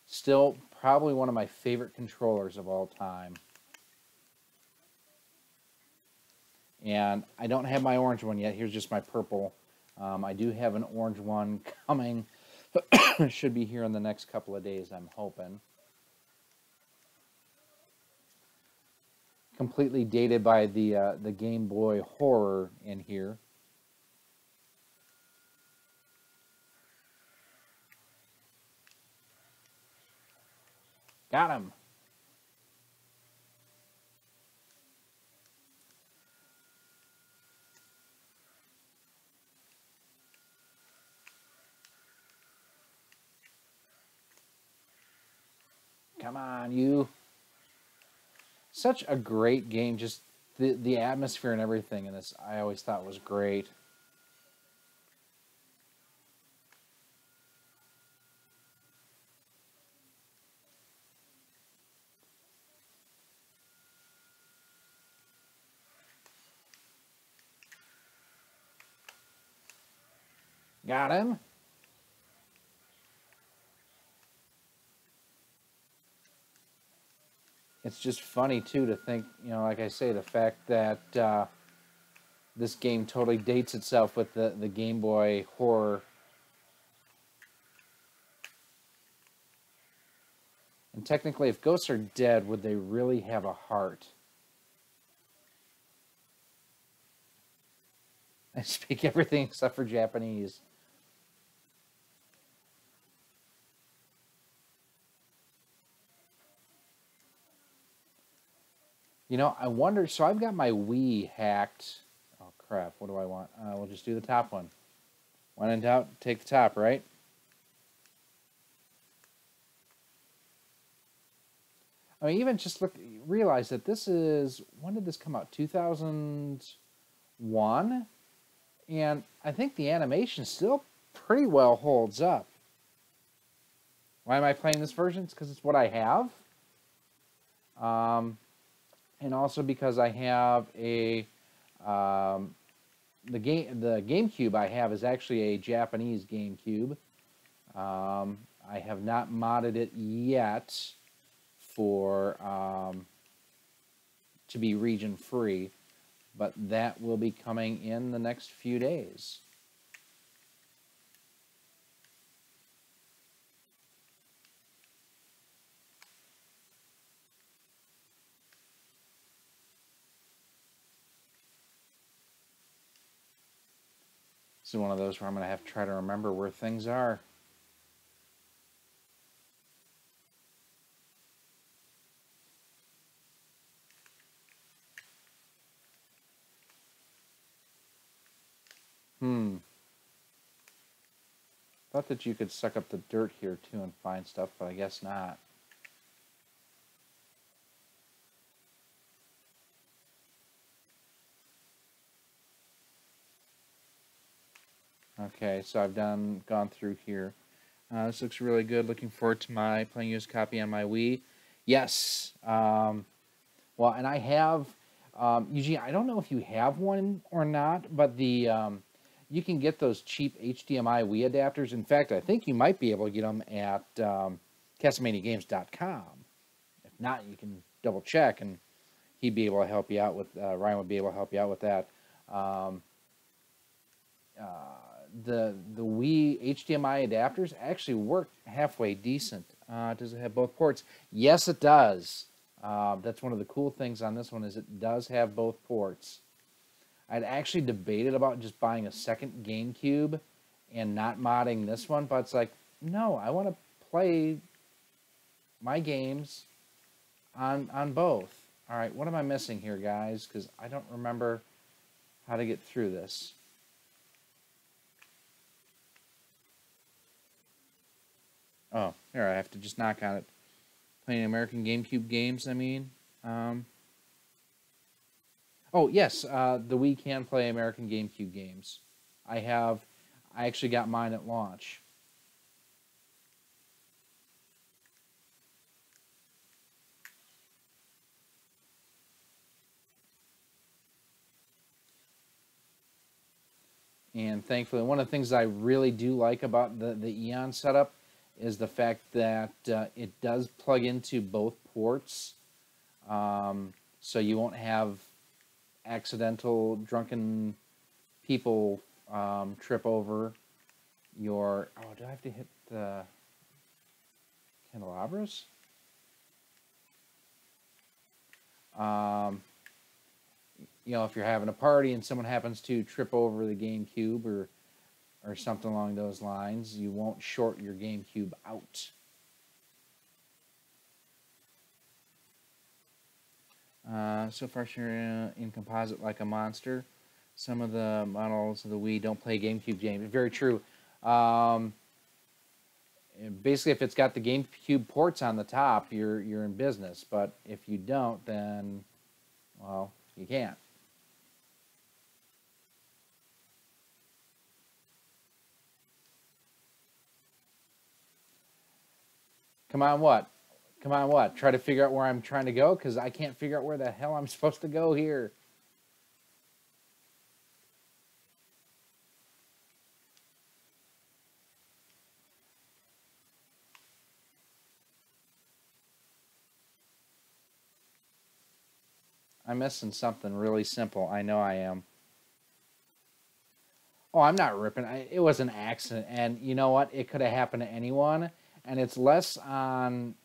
Still probably one of my favorite controllers of all time. And I don't have my orange one yet. Here's just my purple. I do have an orange one coming. Should be here in the next couple of days, I'm hoping. Completely dated by the Game Boy Horror in here. Got him. Come on, you. Such a great game. Just the atmosphere and everything in this, I always thought was great. Got him. It's just funny, too, to think, you know, like I say, the fact that this game totally dates itself with the Game Boy Horror. And technically, if ghosts are dead, would they really have a heart? I speak everything except for Japanese. You know, I wonder, so I've got my Wii hacked. Oh, crap, what do I want? We'll just do the top one. When in doubt, take the top, right? I mean, even just realize that this is, when did this come out? 2001? And I think the animation still pretty well holds up. Why am I playing this version? It's because it's what I have. And also because I have a the GameCube I have is actually a Japanese GameCube. I have not modded it yet for to be region free, but that will be coming in the next few days. This is one of those where I'm going to have to try to remember where things are. thought that you could suck up the dirt here too and find stuff, but I guess not. Okay, so I've gone through here. This looks really good. Looking forward to my playing used copy on my Wii. Yes. Well, and I have, Eugene, I don't know if you have one or not, but the you can get those cheap HDMI Wii adapters. In fact, I think you might be able to get them at CastlemaniaGames.com. If not, you can double check, and he'd be able to help you out with, Ryan would be able to help you out with that. The Wii HDMI adapters actually work halfway decent. Does it have both ports? Yes, it does. That's one of the cool things on this one is it does have both ports. I'd actually debated about just buying a second GameCube and not modding this one, but it's like, no, I want to play my games on both. All right, what am I missing here, guys? Because I don't remember how to get through this. Oh, here, I have to just knock on it. Playing American GameCube games, I mean. Oh, yes, the Wii can play American GameCube games. I actually got mine at launch. And thankfully, one of the things I really do like about the Eon setup is the fact that it does plug into both ports, so you won't have accidental drunken people trip over your... Oh, do I have to hit the candelabras? You know, if you're having a party and someone happens to trip over the GameCube or something along those lines, you won't short your GameCube out. So far, you're in composite like a monster. Some of the models of the Wii don't play GameCube games. Very true. Basically, if it's got the GameCube ports on the top, you're in business. But if you don't, then, well, you can't. Come on, what? Come on, what? Try to figure out where I'm trying to go? Because I can't figure out where the hell I'm supposed to go here. I'm missing something really simple. I know I am. Oh, I'm not ripping. It was an accident. And you know what? It could have happened to anyone. And it's less on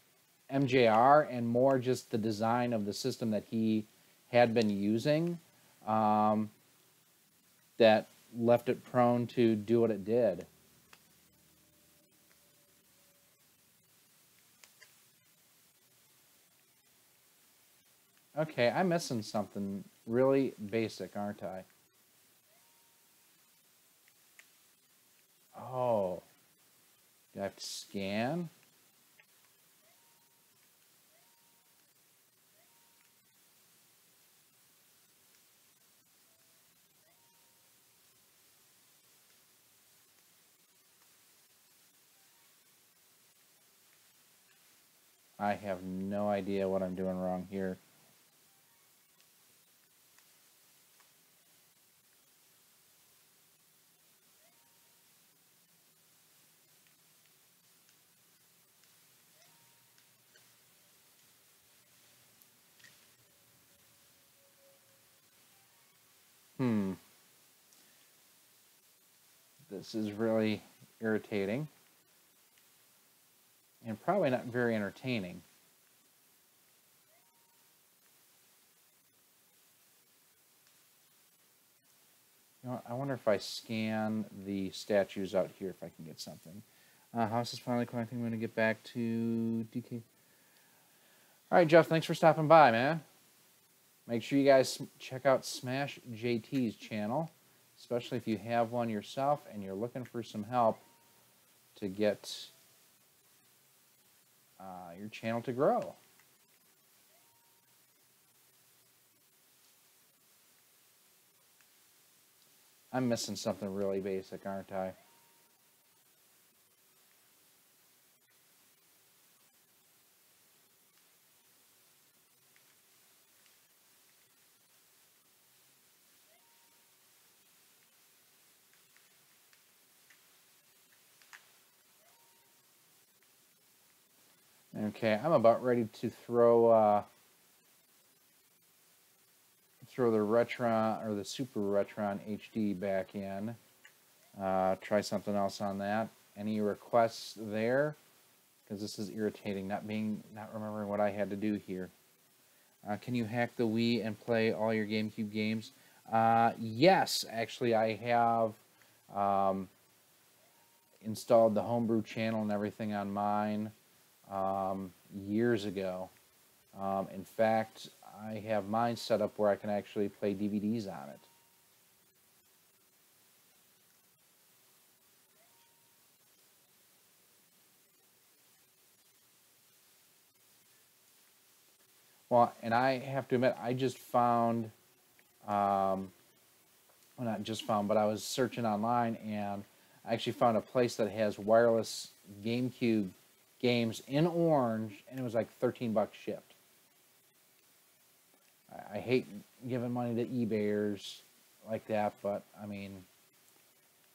MJR and more just the design of the system that he had been using that left it prone to do what it did. Okay, I'm missing something really basic, aren't I? Oh, do I have to scan? I have no idea what I'm doing wrong here. This is really irritating and probably not very entertaining. You know, I wonder if I scan the statues out here if I can get something. House is finally quiet. I think I'm going to get back to DK. All right, Jeff, thanks for stopping by, man. Make sure you guys check out Smash JT's channel, especially if you have one yourself and you're looking for some help to get your channel to grow. I'm missing something really basic, aren't I? Okay, I'm about ready to throw the Retron or the Super Retron HD back in. Try something else on that. Any requests there? Because this is irritating, not remembering what I had to do here. Can you hack the Wii and play all your GameCube games? Yes, actually I have installed the homebrew channel and everything on mine years ago. In fact, I have mine set up where I can actually play DVDs on it. Well, and I have to admit, I just found, well, not just found, but I was searching online, and I actually found a place that has wireless GameCube games in orange, and it was like 13 bucks shipped. I hate giving money to eBayers like that, but, I mean,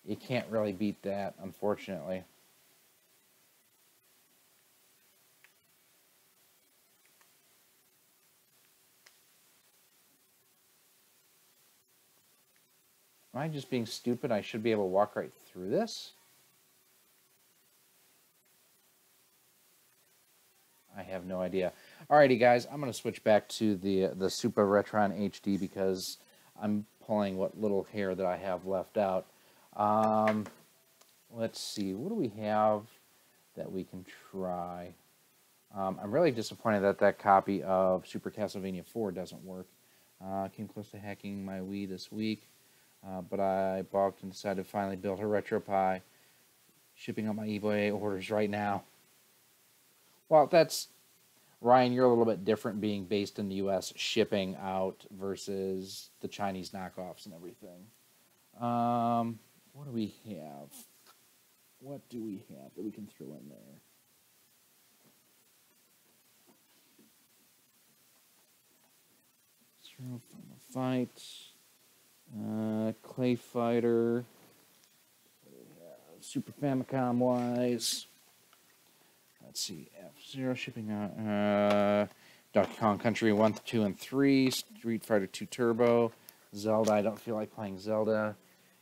you can't really beat that, unfortunately. Am I just being stupid? I should be able to walk right through this? I have no idea. Alrighty, guys, I'm going to switch back to the Super Retron HD because I'm pulling what little hair that I have left out. Let's see, what do we have that we can try? I'm really disappointed that that copy of Super Castlevania 4 doesn't work. Came close to hacking my Wii this week, but I balked and decided to finally build a RetroPie. Shipping out my eBay orders right now. Well, that's, Ryan, you're a little bit different being based in the U.S., shipping out versus the Chinese knockoffs and everything. What do we have? What do we have that we can throw in there? Final Fight. Clay Fighter. What do we have? Super Famicom wise. Let's see, F-Zero shipping out, Donkey Kong Country 1, 2, and 3, Street Fighter 2 Turbo, Zelda, I don't feel like playing Zelda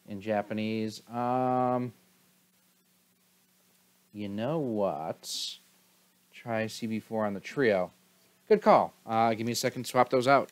in Japanese. You know what? Try CB4 on the Trio. Good call. Give me a second to swap those out.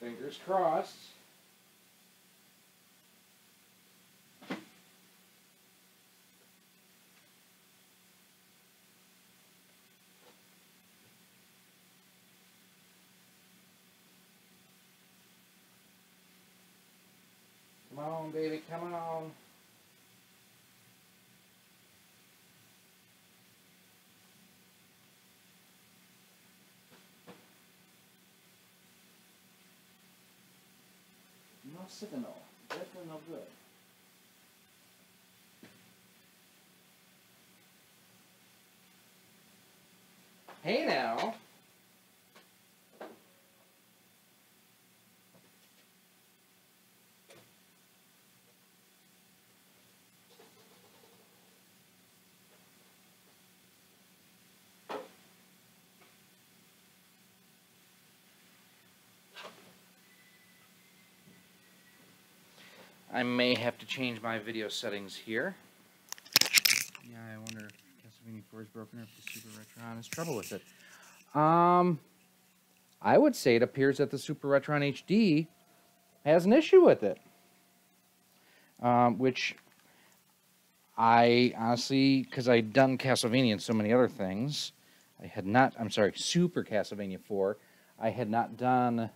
Fingers crossed. Come on, baby, come on. No signal. Definitely no good. Hey now. I may have to change my video settings here. Yeah, I wonder if Castlevania 4 is broken or if the Super Retron has trouble with it. I would say it appears that the Super RetronHD has an issue with it. Which I honestly, because I'd done Castlevania and so many other things, I had not, I'm sorry, Super Castlevania 4, I had not done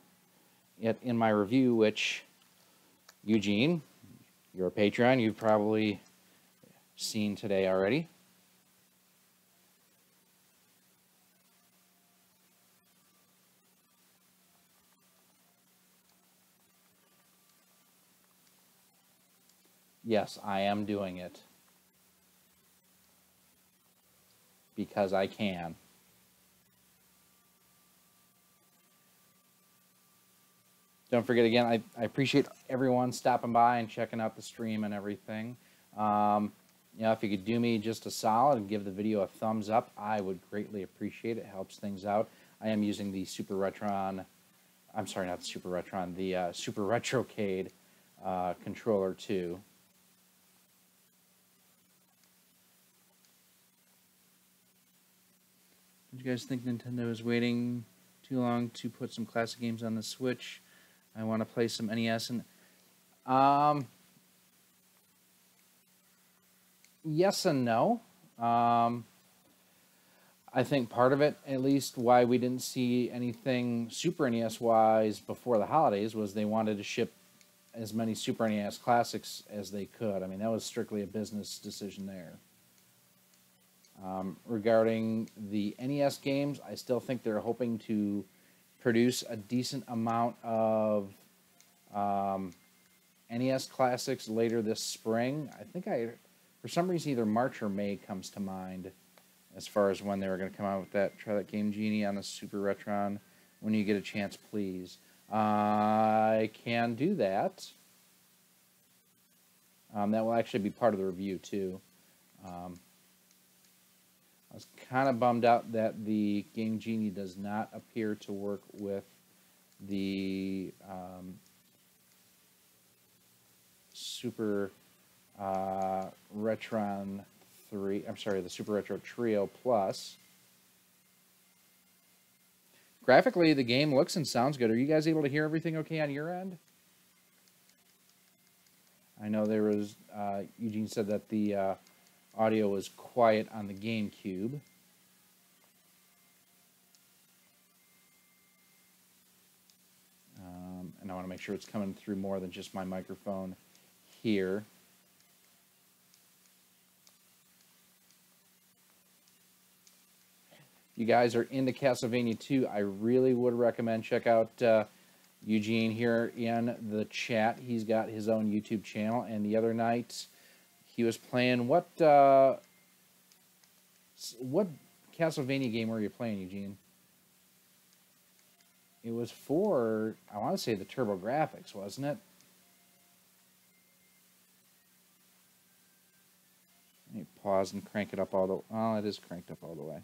it in my review, which, Eugene, you're a Patreon, you've probably seen today already. Yes, I am doing it. Because I can. Don't forget, again, I appreciate everyone stopping by and checking out the stream and everything. You know, if you could do me just a solid and give the video a thumbs up, I would greatly appreciate it. It helps things out. I am using the Super Retron, I'm sorry, not the Super Retron, the Super Retrocade controller too. Did you guys think Nintendo is waiting too long to put some classic games on the Switch? I want to play some NES and yes and no. I think part of it, at least why we didn't see anything Super NES wise before the holidays, was they wanted to ship as many Super NES classics as they could. I mean, that was strictly a business decision there. Regarding the NES games, I still think they're hoping to produce a decent amount of NES classics later this spring. I think for some reason, either March or May comes to mind as far as when they were going to come out with that. Try that Game Genie on the Super Retron when you get a chance, please. I can do that. That will actually be part of the review, too. I was kind of bummed out that the Game Genie does not appear to work with the Super Retron 3, I'm sorry, the Super Retro Trio Plus. Graphically, the game looks and sounds good. Are you guys able to hear everything okay on your end? I know there was, Eugene said that the audio was quiet on the Gamecube. And I want to make sure it's coming through more than just my microphone here. You guys are into Castlevania 2, I really would recommend check out Eugene here in the chat. He's got his own YouTube channel, and the other night he was playing what Castlevania game were you playing, Eugene? It was for, I want to say, the TurboGrafx, wasn't it? Let me pause and crank it up all the way. Oh, it is cranked up all the way.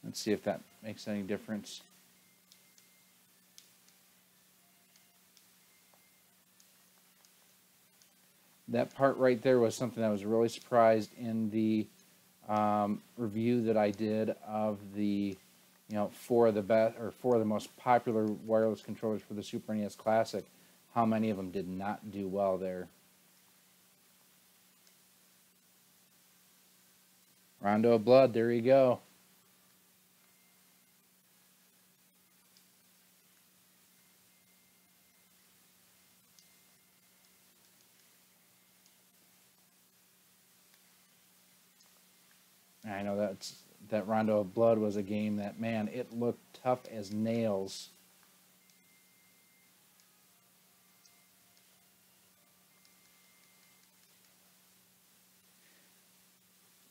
Let's see if that makes any difference. That part right there was something I was really surprised in the review that I did of the, you know, four of the most popular wireless controllers for the Super NES Classic. How many of them did not do well there? Rondo of Blood, there you go. I know that Rondo of Blood was a game that, man, it looked tough as nails.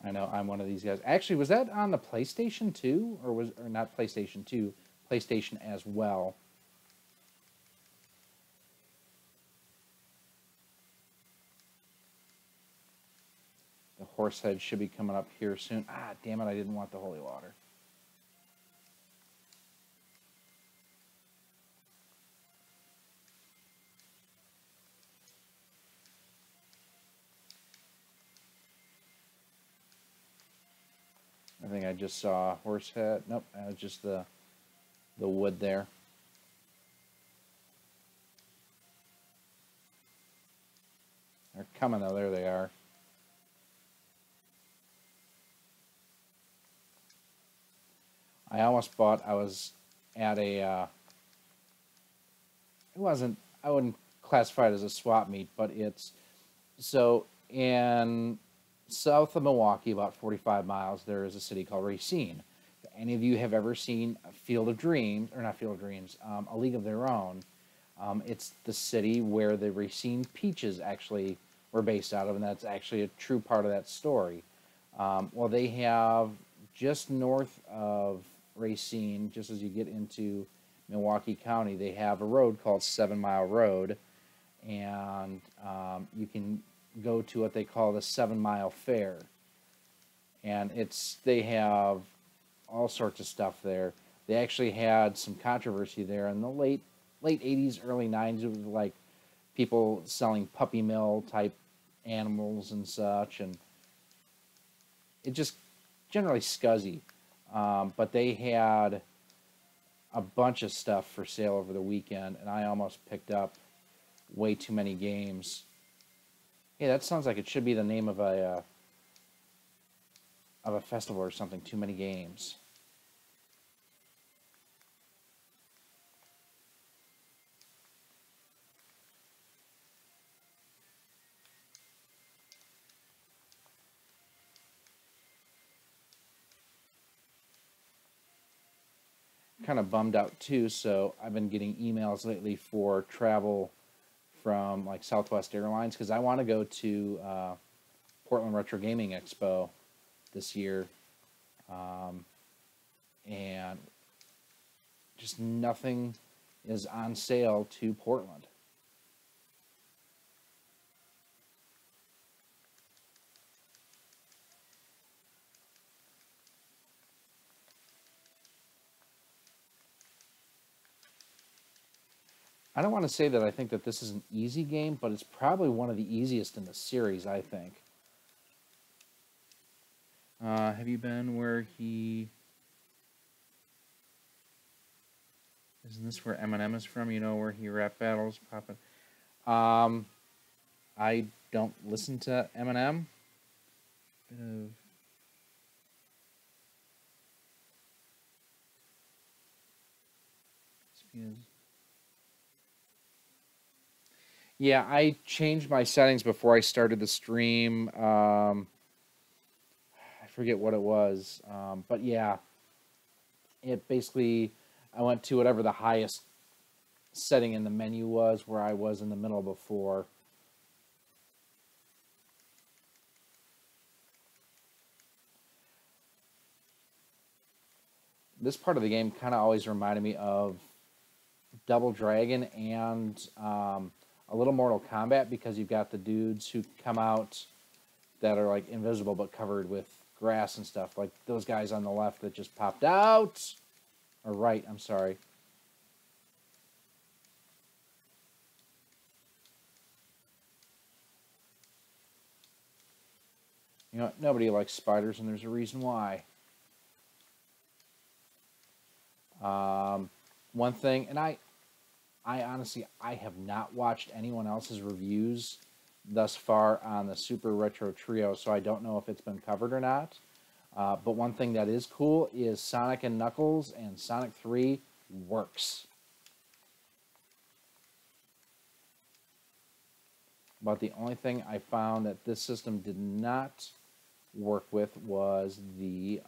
I know I'm one of these guys. Actually, was that on the PlayStation 2 or not PlayStation 2, PlayStation as well? Horsehead should be coming up here soon. Ah, damn it, I didn't want the holy water. I think I just saw Horsehead. Nope, that was just the wood there. They're coming though. There they are. I almost bought. I was at a. It wasn't. I wouldn't classify it as a swap meet, but it's so in south of Milwaukee, about 45 miles. There is a city called Racine. If any of you have ever seen Field of Dreams, or not Field of Dreams, A League of Their Own? It's the city where the Racine Peaches actually were based out of, and that's actually a true part of that story. Well, they have just north of Racine, just as you get into Milwaukee County, they have a road called 7 Mile Road, and you can go to what they call the 7 Mile Fair, and they have all sorts of stuff there. They actually had some controversy there in the late 80s, early 90s. It was like people selling puppy mill type animals and such, and it just generally scuzzy. But they had a bunch of stuff for sale over the weekend, and I almost picked up way too many games. Hey, that sounds like it should be the name of a festival or something. Too many games. Kind of bummed out too, so I've been getting emails lately for travel from like Southwest Airlines, because I want to go to Portland Retro Gaming Expo this year, and just nothing is on sale to Portland. I don't want to say that I think that this is an easy game, but it's probably one of the easiest in the series, I think. Have you been where he... Isn't this where Eminem is from? You know, where he rap battles popping? I don't listen to Eminem. Bit of... Yeah, I changed my settings before I started the stream. I forget what it was. But yeah, it basically, I went to whatever the highest setting in the menu was, where I was in the middle before. This part of the game kind of always reminded me of Double Dragon and a little Mortal Kombat, because you've got the dudes who come out that are like invisible but covered with grass and stuff, like those guys on the left that just popped out, or right, I'm sorry. You know, nobody likes spiders, and there's a reason why. One thing, and I honestly, I have not watched anyone else's reviews thus far on the Super Retro Trio, so I don't know if it's been covered or not. But one thing that is cool is Sonic and Knuckles and Sonic 3 works. But the only thing I found that this system did not work with was the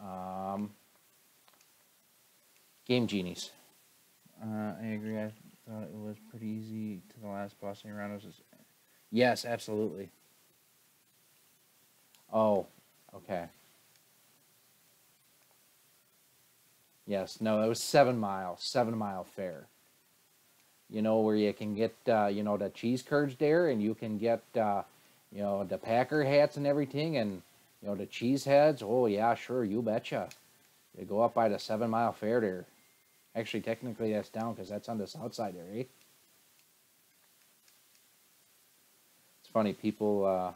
Game Genies. I agree. I thought it was pretty easy to the last boss around. Yes, absolutely. Oh, okay. Yes, no, it was 7 Mile Fair. You know, where you can get, you know, the cheese curds there, and you can get, you know, the Packer hats and everything, and You know, the Cheeseheads, oh yeah, sure, you betcha. You go up by the 7 Mile Fair there. Actually, technically that's down because that's on the south side there, eh? It's funny, people,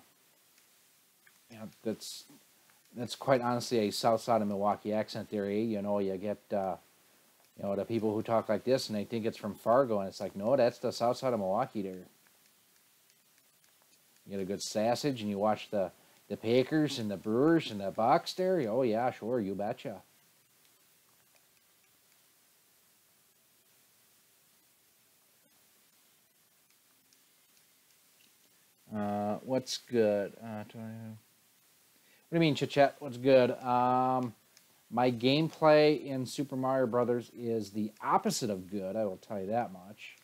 you know, that's quite honestly a south side of Milwaukee accent there, eh? You know, you get, you know, the people who talk like this and they think it's from Fargo, and it's like, no, that's the south side of Milwaukee there. You get a good sausage and you watch the Pakers and the Brewers and the Bucks there. Oh, yeah, sure, you betcha. What's good? What do you mean, Chit-Chat? What's good? My gameplay in Super Mario Brothers is the opposite of good, I will tell you that much.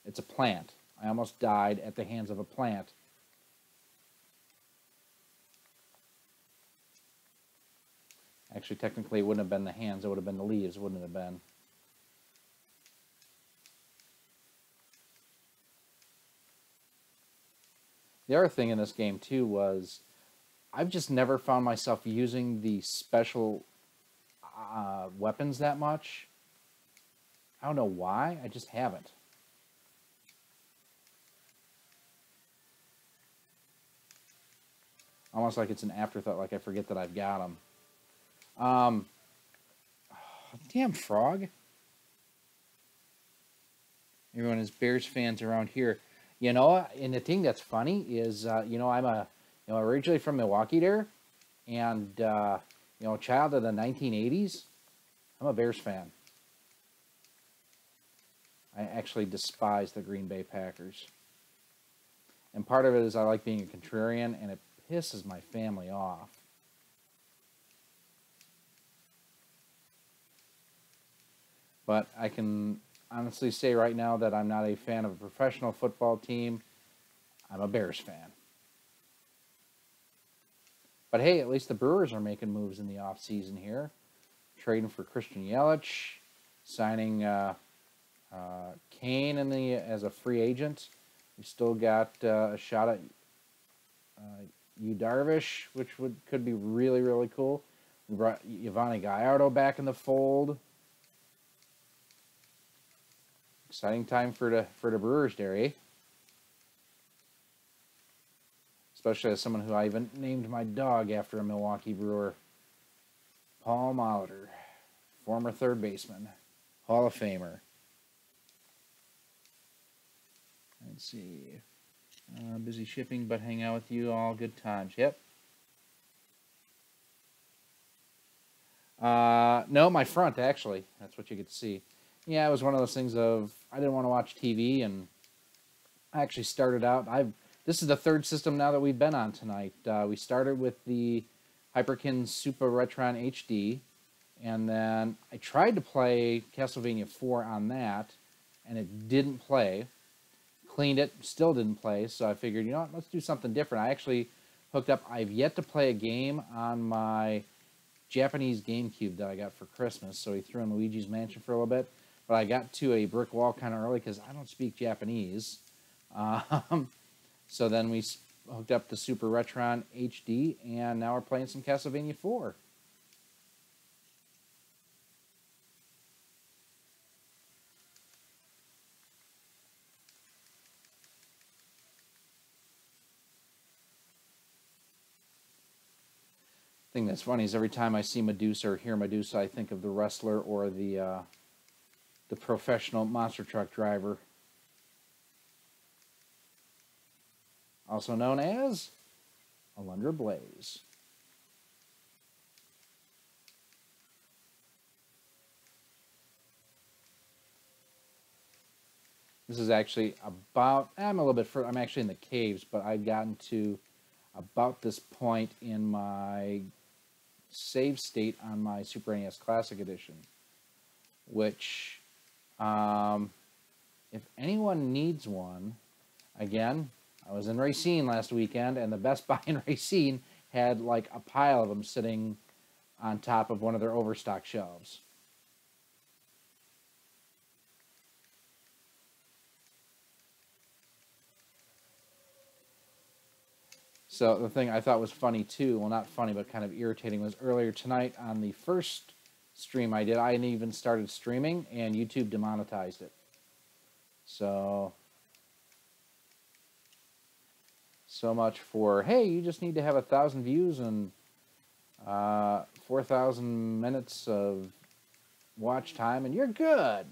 It's a plant. I almost died at the hands of a plant. Actually, technically, it wouldn't have been the hands. It would have been the leaves, wouldn't it have been? The other thing in this game, too, was I've just never found myself using the special weapons that much. I don't know why. I just haven't. Almost like it's an afterthought, like I forget that I've got them. Damn frog. Everyone is Bears fans around here. You know, and the thing that's funny is, you know, I'm originally from Milwaukee there, and, you know, child of the 1980s. I'm a Bears fan. I actually despise the Green Bay Packers. And part of it is I like being a contrarian, and it pisses my family off. But I can honestly say right now that I'm not a fan of a professional football team. I'm a Bears fan. But hey, at least the Brewers are making moves in the offseason here. Trading for Christian Yelich, signing Kane as a free agent. We still got a shot at Yu Darvish, which could be really, really cool. We brought Yvonne Gallardo back in the fold. Exciting time for the Brewers there, eh? Especially as someone who I even named my dog after a Milwaukee Brewer. Paul Molitor, former third baseman, Hall of Famer. Let's see. Busy shipping, but hang out with you all good times. Yep. No, my front, actually. That's what you get to see. Yeah, it was one of those things of I didn't want to watch TV, and I actually started out. This is the third system now that we've been on tonight. We started with the Hyperkin Supa Retron HD, and then I tried to play Castlevania 4 on that, and it didn't play. Cleaned it, still didn't play, so I figured, you know what, let's do something different. I actually hooked up. I've yet to play a game on my Japanese Gamecube that I got for Christmas, so he threw in Luigi's Mansion for a little bit. But I got to a brick wall kind of early because I don't speak Japanese. So then we hooked up the Super Retron HD, and now we're playing some Castlevania 4. The thing that's funny is every time I see Medusa or hear Medusa, I think of the wrestler or the professional monster truck driver, also known as Alundra Blaze. This is actually about, I'm a little bit further, I'm actually in the caves, but I've gotten to about this point in my save state on my Super NES Classic Edition, which, if anyone needs one, again, I was in Racine last weekend, and the Best Buy in Racine had like a pile of them sitting on top of one of their overstock shelves. So the thing I thought was funny too, well, not funny, but kind of irritating, was earlier tonight on the first stream I did, I hadn't even started streaming, and YouTube demonetized it. So much for, hey, you just need to have 1,000 views and 4,000 minutes of watch time, and you're good.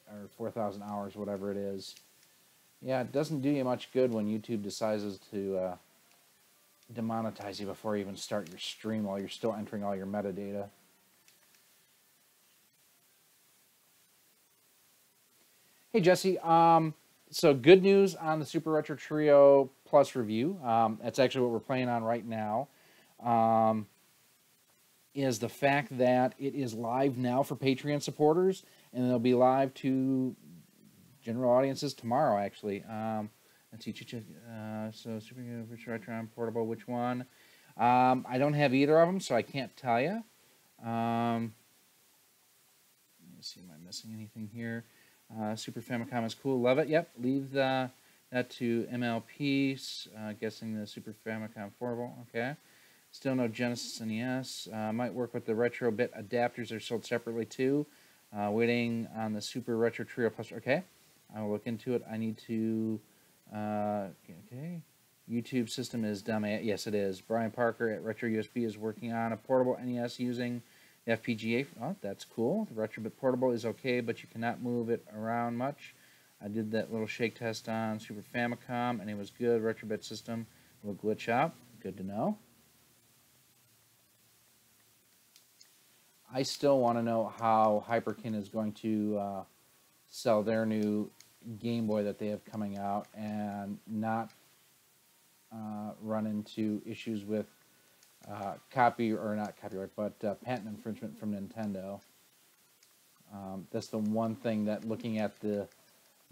Or 4,000 hours, whatever it is. Yeah, it doesn't do you much good when YouTube decides to demonetize you before you even start your stream while you're still entering all your metadata. Hey, Jesse. So good news on the Super Retro Trio Plus review. That's actually what we're playing on right now. Is the fact that it is live now for Patreon supporters, and it'll be live to general audiences tomorrow, actually. Let's see. So Super Retron Portable, which one? I don't have either of them, so I can't tell you. Let me see, am I missing anything here? Super Famicom is cool. Love it. Yep. Leave that to MLP. Guessing the Super Famicom Portable. Okay. Still no Genesis NES. Might work with the Retro Bit adapters. They're sold separately too. Waiting on the Super Retro Trio Plus. Okay. I will look into it. I need to... okay. YouTube system is dumb. Yes, it is. Brian Parker at Retro USB is working on a portable NES using the FPGA. Oh, that's cool. The Retrobit Portable is okay, but you cannot move it around much. I did that little shake test on Super Famicom, and it was good. Retrobit system will glitch out. Good to know. I still want to know how Hyperkin is going to sell their new Game Boy that they have coming out and not run into issues with patent infringement from Nintendo. That's the one thing that, looking at the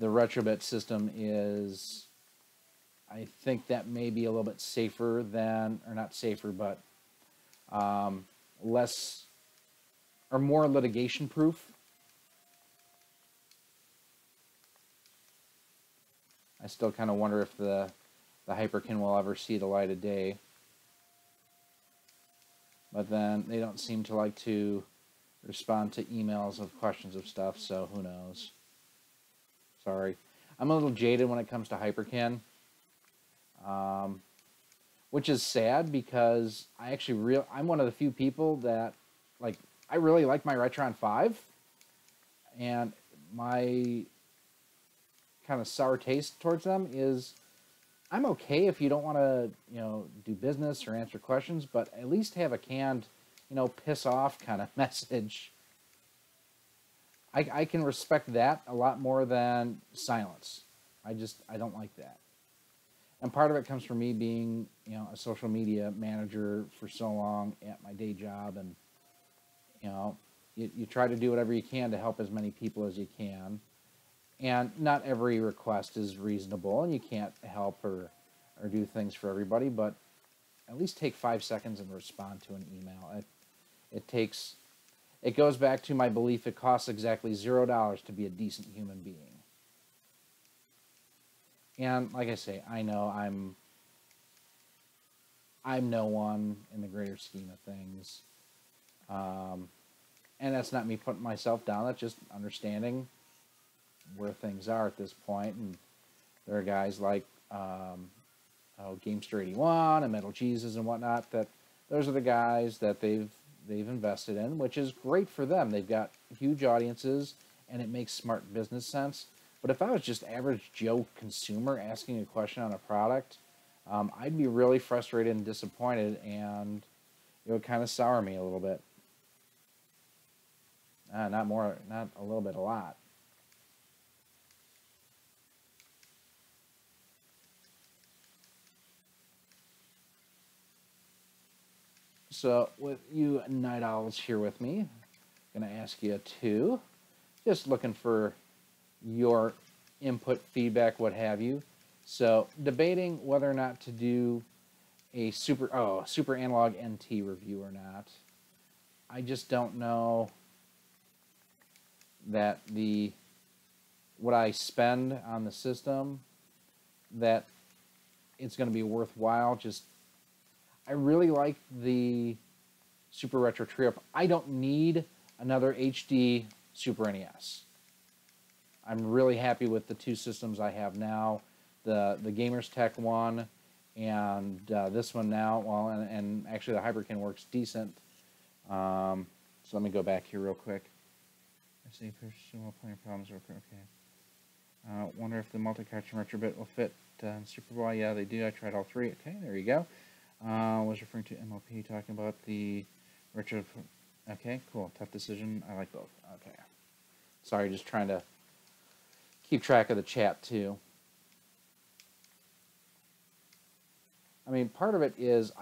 Retrobit system, is I think that may be a little bit safer than, or not safer, but less or more litigation proof. I still kind of wonder if the Hyperkin will ever see the light of day. But then they don't seem to like to respond to emails of questions of stuff, so who knows. Sorry. I'm a little jaded when it comes to Hyperkin. Which is sad, because I'm one of the few people that, like, I really like my Retron 5. And my kind of sour taste towards them is, I'm okay if you don't want to, do business or answer questions, but at least have a canned, piss off kind of message. I can respect that a lot more than silence. I don't like that. And part of it comes from me being, a social media manager for so long at my day job, and, you try to do whatever you can to help as many people as you can. And not every request is reasonable, and you can't help or do things for everybody, but at least take 5 seconds and respond to an email. It goes back to my belief it costs exactly $0 to be a decent human being. And like I say, I know I'm no one in the greater scheme of things. And that's not me putting myself down, that's just understanding where things are at this point. And there are guys like Gamester 81 and Metal Jesus and whatnot, that those are the guys that they've invested in, which is great for them. They've got huge audiences, and it makes smart business sense. But if I was just average Joe consumer asking a question on a product, I'd be really frustrated and disappointed, and it would kind of sour me a little bit. Not a little bit, a lot. So with you night owls here with me, I'm going to ask you two. Just looking for your input, feedback, what have you. So debating whether or not to do a Super Analog NT review or not. I just don't know that what I spend on the system, that it's going to be worthwhile just I really like the Super Retro Trio. I don't need another HD Super NES. I'm really happy with the two systems I have now, the Gamers Tech one and this one now. Well, and actually the Hyperkin works decent. So let me go back here real quick. I see while playing problems real quick. Okay. Wonder if the multi-cartridge retro bit will fit in Super Bowl. Yeah, they do. I tried all three. Okay, there you go. Was referring to MLP, talking about the retro. Okay, cool. Tough decision. I like both. Okay. Sorry, just trying to keep track of the chat too. I mean, part of it is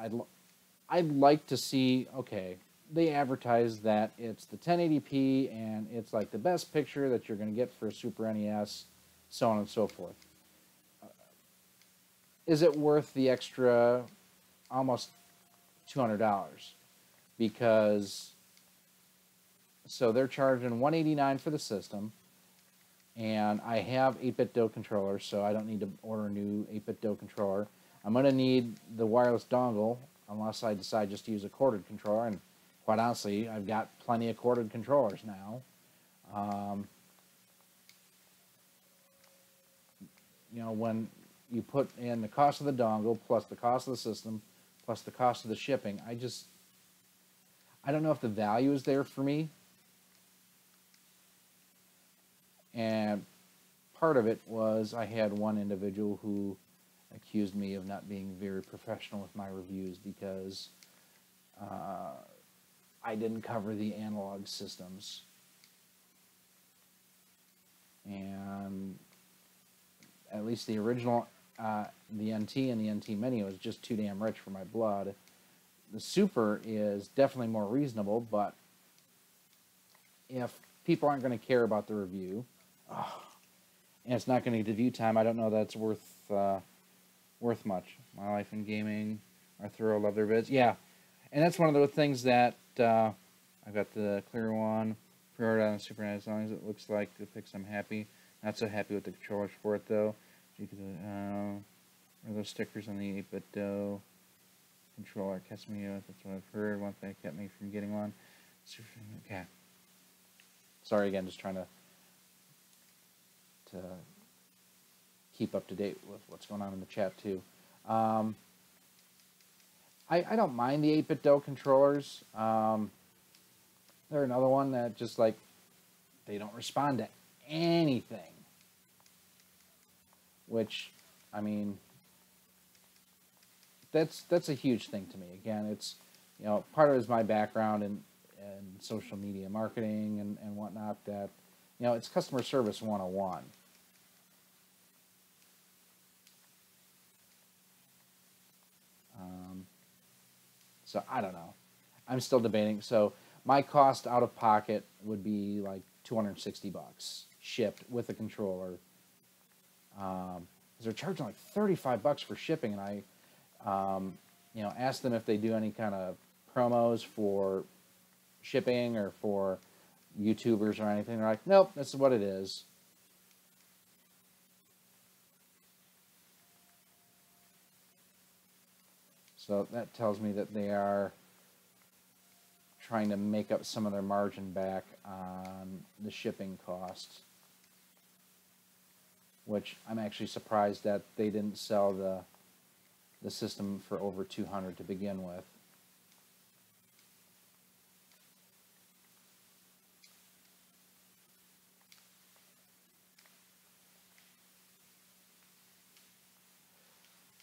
I'd like to see, okay, they advertise that it's the 1080p and it's like the best picture that you're going to get for a Super NES, so on and so forth. Is it worth the extra almost $200? Because, so they're charging $189 for the system, and I have 8-bit DO controllers, so I don't need to order a new 8-bit DO controller. I'm going to need the wireless dongle, unless I decide just to use a corded controller, and quite honestly, I've got plenty of corded controllers now. You know, when you put in the cost of the dongle, plus the cost of the system, plus the cost of the shipping, I don't know if the value is there for me. And part of it was I had one individual who accused me of not being very professional with my reviews because I didn't cover the analog systems. And at least the original, the NT and the NT Mini was just too damn rich for my blood. The Super is definitely more reasonable, but if people aren't going to care about the review, and it's not going to get to view time, I don't know that's worth much. My life in gaming, Arthur love their vids. Yeah, and that's one of the things that I've got the clear one pre-ordered on the Super NES. As long as it looks like the pics, I'm happy. Not so happy with the controllers for it though. Or those stickers on the 8-bit DO controller kept me with. That's what I've heard. One thing kept me from getting one. Okay. Sorry again, just trying to keep up to date with what's going on in the chat too. I don't mind the 8-bit DO controllers. They're another one that just like they don't respond to anything. Which, I mean, that's a huge thing to me. Again, it's, you know, part of it is my background in social media marketing and whatnot, that, you know, it's customer service 101. So I don't know. I'm still debating. So my cost out of pocket would be like $260 shipped with a controller. They're charging like $35 for shipping, and I, you know, asked them if they do any kind of promos for shipping or for YouTubers or anything. They're like, nope, this is what it is. So that tells me that they are trying to make up some of their margin back on the shipping costs, which I'm actually surprised that they didn't sell the system for over $200 to begin with.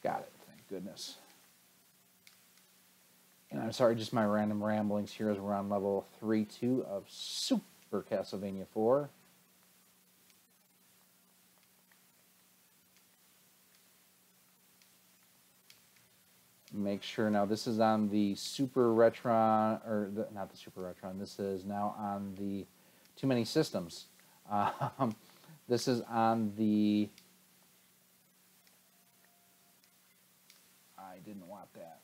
Got it, thank goodness. And I'm sorry, just my random ramblings here as we're on level 3-2 of Super Castlevania 4. Make sure, now this is on the Super Retron, or not the Super Retron, this is now on the Too Many Systems. This is on the, I didn't want that.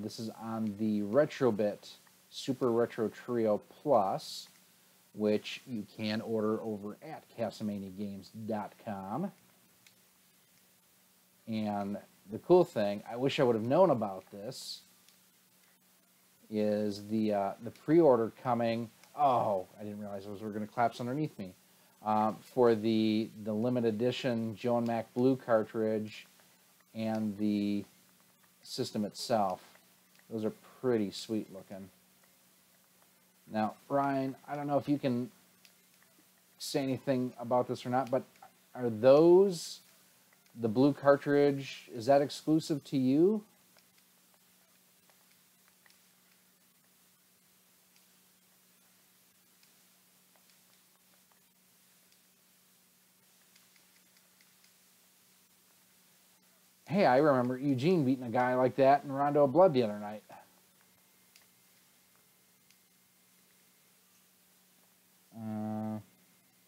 This is on the Retrobit Super Retro Trio Plus, which you can order over at CastlemaniaGames.com. And the cool thing, I wish I would have known about this, is the pre-order coming. Oh, I didn't realize those were going to collapse underneath me. For the limited edition Joe and Mac Blue cartridge and the system itself. Those are pretty sweet looking. Now, Ryan, I don't know if you can say anything about this or not, but are those, the blue cartridge, is that exclusive to you? Hey, I remember Eugene beating a guy like that in Rondo of Blood the other night.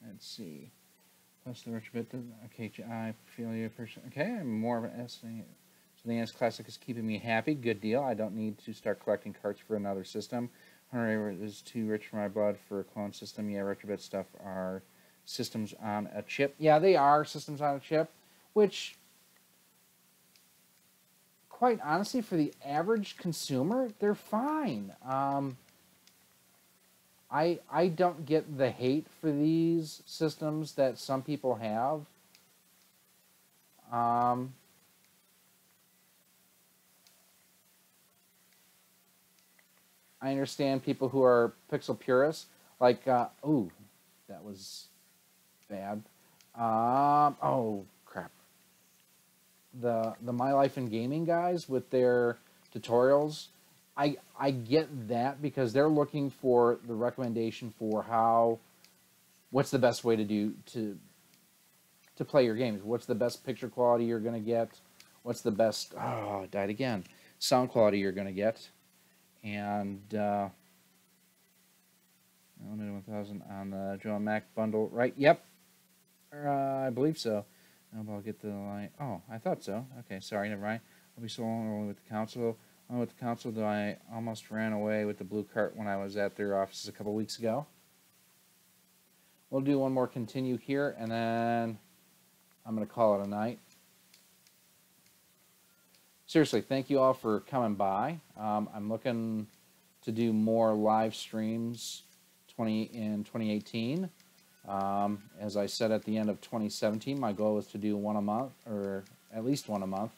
Let's see. Plus the rich bit. Okay, I feel you. Okay, I'm more of an SNES. So the NES Classic is keeping me happy. Good deal. I don't need to start collecting carts for another system. 100 is too rich for my blood for a clone system. Yeah, retrobit stuff are systems on a chip. Yeah, they are systems on a chip, which, quite honestly, for the average consumer, they're fine. I don't get the hate for these systems that some people have. I understand people who are pixel purists, like, ooh, that was bad. Oh, crap. The My Life in Gaming guys with their tutorials, I get that because they're looking for the recommendation for what's the best way to play your games. What's the best picture quality you're going to get? What's the best, oh, it died again, sound quality you're going to get? And limited 1,000 on the Joe and Mac bundle, right? Yep, I believe so. I'll get the line. Oh, I thought so. Okay, sorry, never mind. I'll be so only with the council. Only with the council, though I almost ran away with the blue cart when I was at their offices a couple weeks ago. We'll do one more continue here, and then I'm going to call it a night. Seriously, thank you all for coming by. I'm looking to do more live streams in 2018. As I said at the end of 2017, my goal was to do one a month, or at least one a month.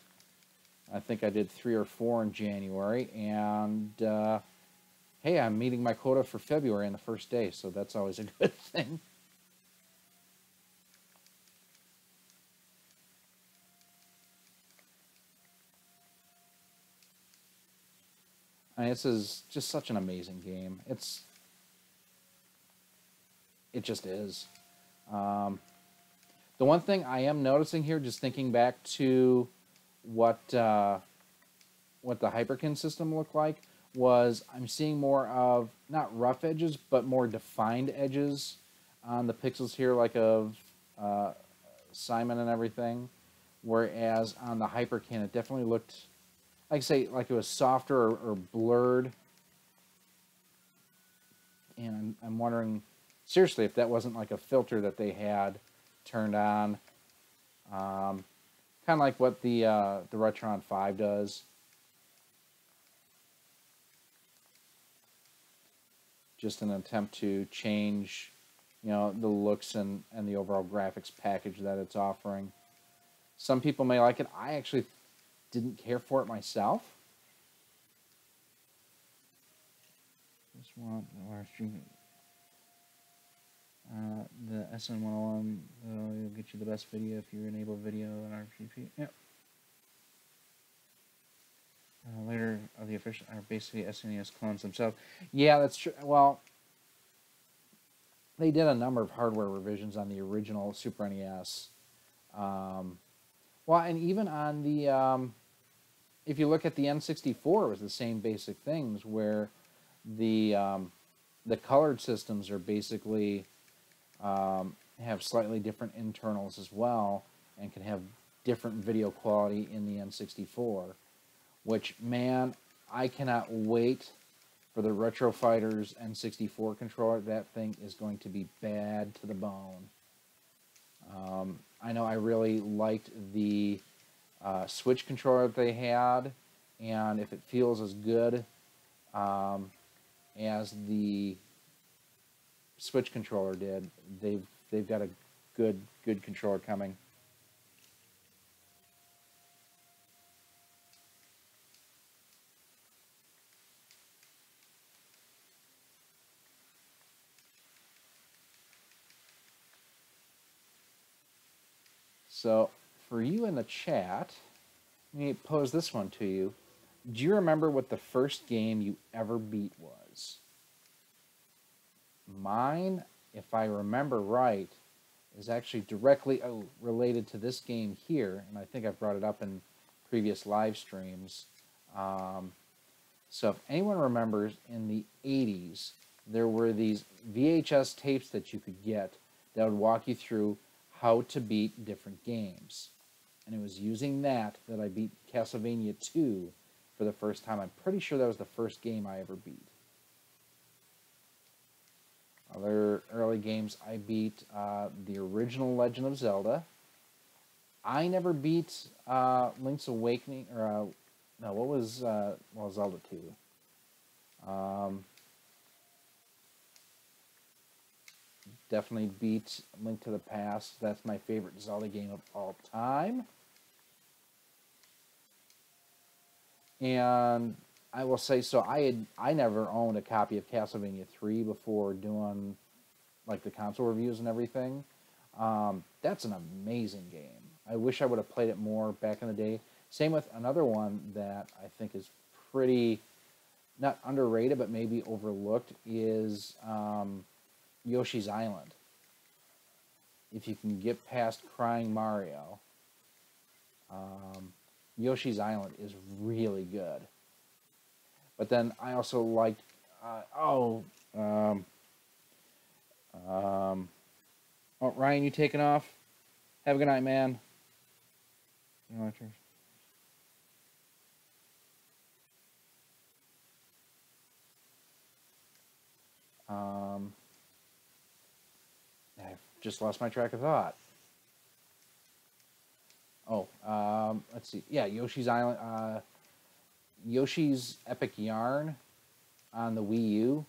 I think I did 3 or 4 in January, and hey, I'm meeting my quota for February on the first day, so that's always a good thing. I mean, this is just such an amazing game. It just is. The one thing I am noticing here, just thinking back to what the Hyperkin system looked like, was I'm seeing more of, not rough edges, but more defined edges on the pixels here, like of Simon and everything. Whereas on the Hyperkin, it definitely looked, like I say, like it was softer or blurred. And I'm wondering, seriously, if that wasn't like a filter that they had turned on. Kind of like what the Retron 5 does. Just an attempt to change, you know, the looks and the overall graphics package that it's offering. Some people may like it. I actually didn't care for it myself. Just want the SN101 will get you the best video if you enable video and RGB. Yep. Later of the official are basically SNES clones themselves. Yeah, that's true. Well, they did a number of hardware revisions on the original Super NES. Well, and even on the, if you look at the N64, it was the same basic things where the colored systems are basically have slightly different internals as well, and can have different video quality in the N64. Which, man, I cannot wait for the Retro Fighters N64 controller. That thing is going to be bad to the bone. I know I really liked the Switch controller that they had, and if it feels as good as the Switch controller did, they've got a good controller coming. So for you in the chat, let me pose this one to you. Do you remember what the first game you ever beat was? Mine, if I remember right, is actually directly related to this game here, and I think I've brought it up in previous live streams. So if anyone remembers, in the 80s, there were these VHS tapes that you could get that would walk you through how to beat different games. And it was using that I beat Castlevania 2 for the first time. I'm pretty sure that was the first game I ever beat. Other early games, I beat the original Legend of Zelda. I never beat Link's Awakening, or no, what was well, Zelda 2. Definitely beat Link to the Past. That's my favorite Zelda game of all time. And I will say, so I never owned a copy of Castlevania 3 before doing like the console reviews and everything. That's an amazing game. I wish I would have played it more back in the day. Same with another one that I think is pretty, not underrated, but maybe overlooked, is Yoshi's Island. If you can get past Crying Mario, Yoshi's Island is really good. But then I also liked, oh, Ryan, you taking off? Have a good night, man. I've just lost my track of thought. Oh, let's see. Yeah, Yoshi's Island. Yoshi's Epic Yarn on the Wii U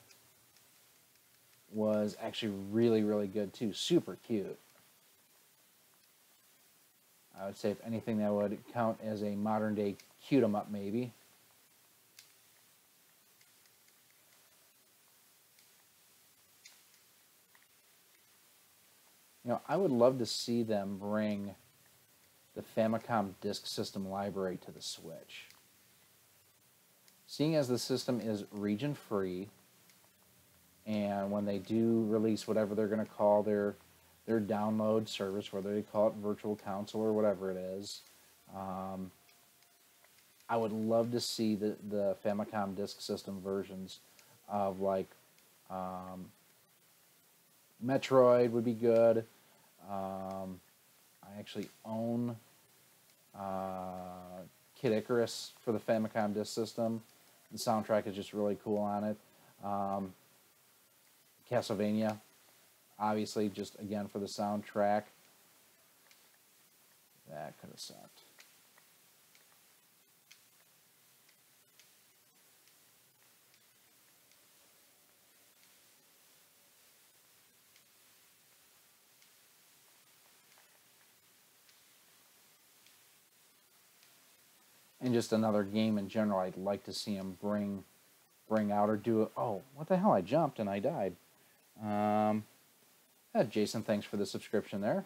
was actually really good too. Super cute. I would say, if anything, that would count as a modern day cute 'em up, maybe. You know, I would love to see them bring the Famicom Disk System library to the Switch. Seeing as the system is region free, and when they do release whatever they're going to call their download service, whether they call it Virtual Console or whatever it is, I would love to see the Famicom Disk System versions of, like, Metroid would be good. I actually own Kid Icarus for the Famicom Disk System. The soundtrack is just really cool on it. Castlevania, obviously, just again for the soundtrack. That could have sucked. And just another game in general I'd like to see him bring out or do it. Oh, what the hell, I jumped and I died. Jason, thanks for the subscription there.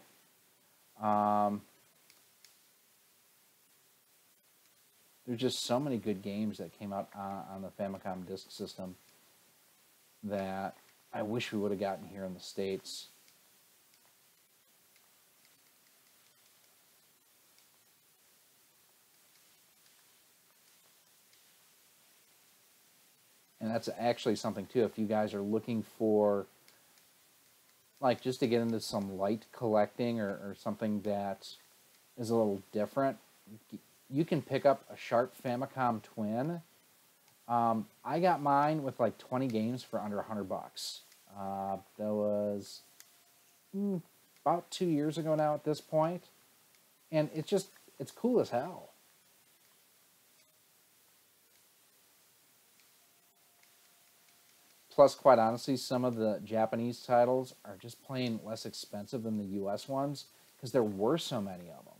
There's just so many good games that came out on the Famicom Disk System that I wish we would have gotten here in the States. And that's actually something too, if you guys are looking for, like, just to get into some light collecting or something that is a little different, you can pick up a Sharp Famicom Twin. I got mine with like 20 games for under $100. That was about 2 years ago now at this point. And it's just, it's cool as hell. Plus, quite honestly, some of the Japanese titles are just plain less expensive than the US ones because there were so many of them.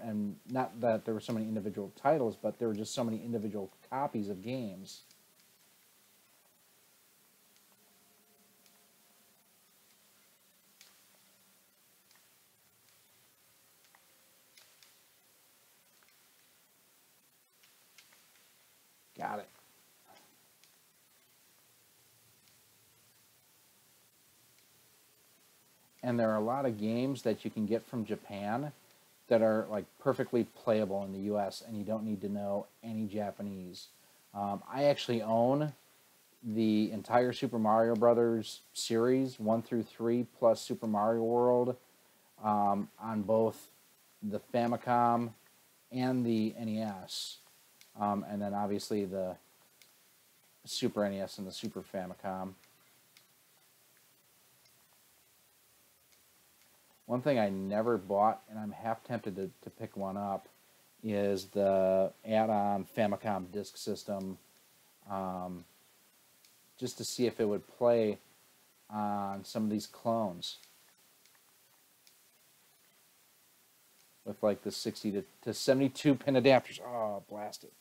And not that there were so many individual titles, but there were just so many individual copies of games. Got it. And there are a lot of games that you can get from Japan that are like perfectly playable in the US, and you don't need to know any Japanese. I actually own the entire Super Mario Brothers series, 1 through 3, plus Super Mario World, on both the Famicom and the NES. And then obviously the Super NES and the Super Famicom. One thing I never bought, and I'm half tempted to pick one up, is the add-on Famicom disk system, just to see if it would play on some of these clones. With like the 60 to 72 pin adapters. Oh, blast it.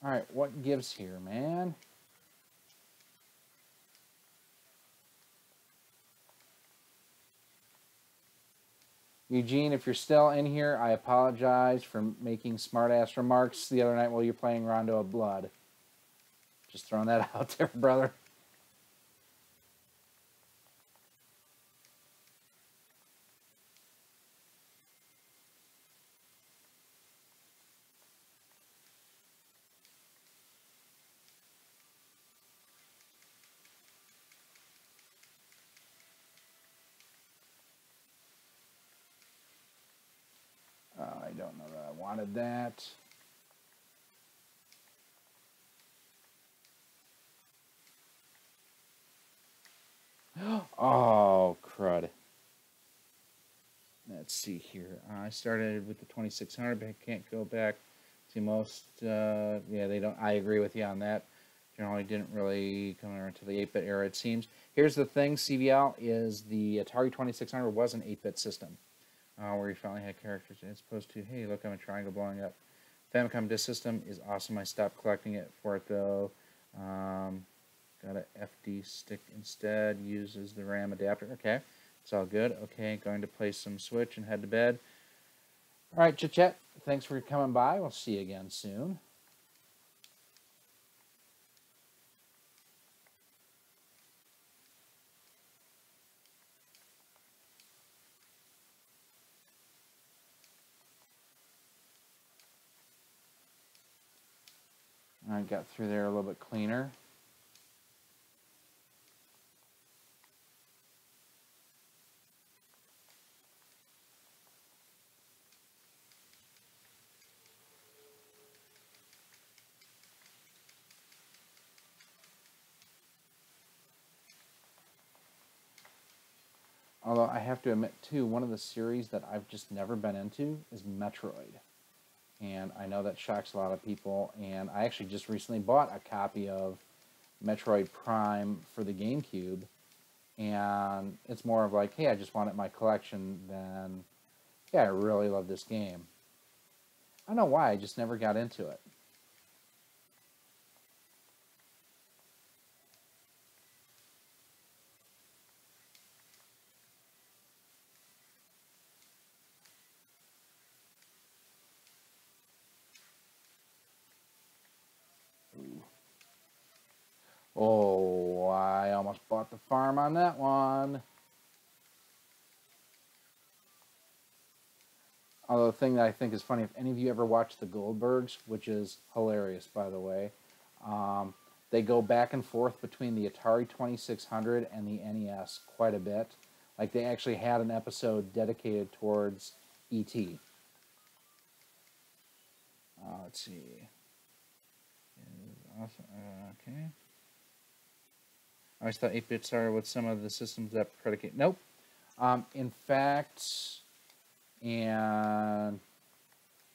All right, what gives here, man? Eugene, if you're still in here, I apologize for making smart-ass remarks the other night while you're playing Rondo of Blood. Just throwing that out there, brother. I don't know that I wanted that. Oh, crud. Let's see here. I started with the 2600, but I can't go back to most. Yeah, they don't. I agree with you on that. Generally didn't really come around to the 8-bit era, it seems. Here's the thing, CVL, is the Atari 2600 was an 8-bit system, where you finally had characters as opposed to, hey, look, I'm a triangle blowing up. Famicom disk system is awesome. I stopped collecting it for it, though. Got a FD stick instead. Uses the RAM adapter. Okay, it's all good. Okay, going to play some Switch and head to bed. All right, chit-chat. Thanks for coming by. We'll see you again soon. I got through there a little bit cleaner. Although I have to admit, too, one of the series that I've just never been into is Metroid. And I know that shocks a lot of people. And I actually just recently bought a copy of Metroid Prime for the Gamecube. And it's more of like, hey, I just want it in my collection than, yeah, I really love this game. I don't know why, I just never got into it. Oh, I almost bought the farm on that one. Although the thing that I think is funny, if any of you ever watch The Goldbergs, which is hilarious, by the way, they go back and forth between the Atari 2600 and the NES quite a bit. Like, they actually had an episode dedicated towards E.T. Let's see. Okay. I always thought 8-bit started with some of the systems that predicate. Nope. In fact, and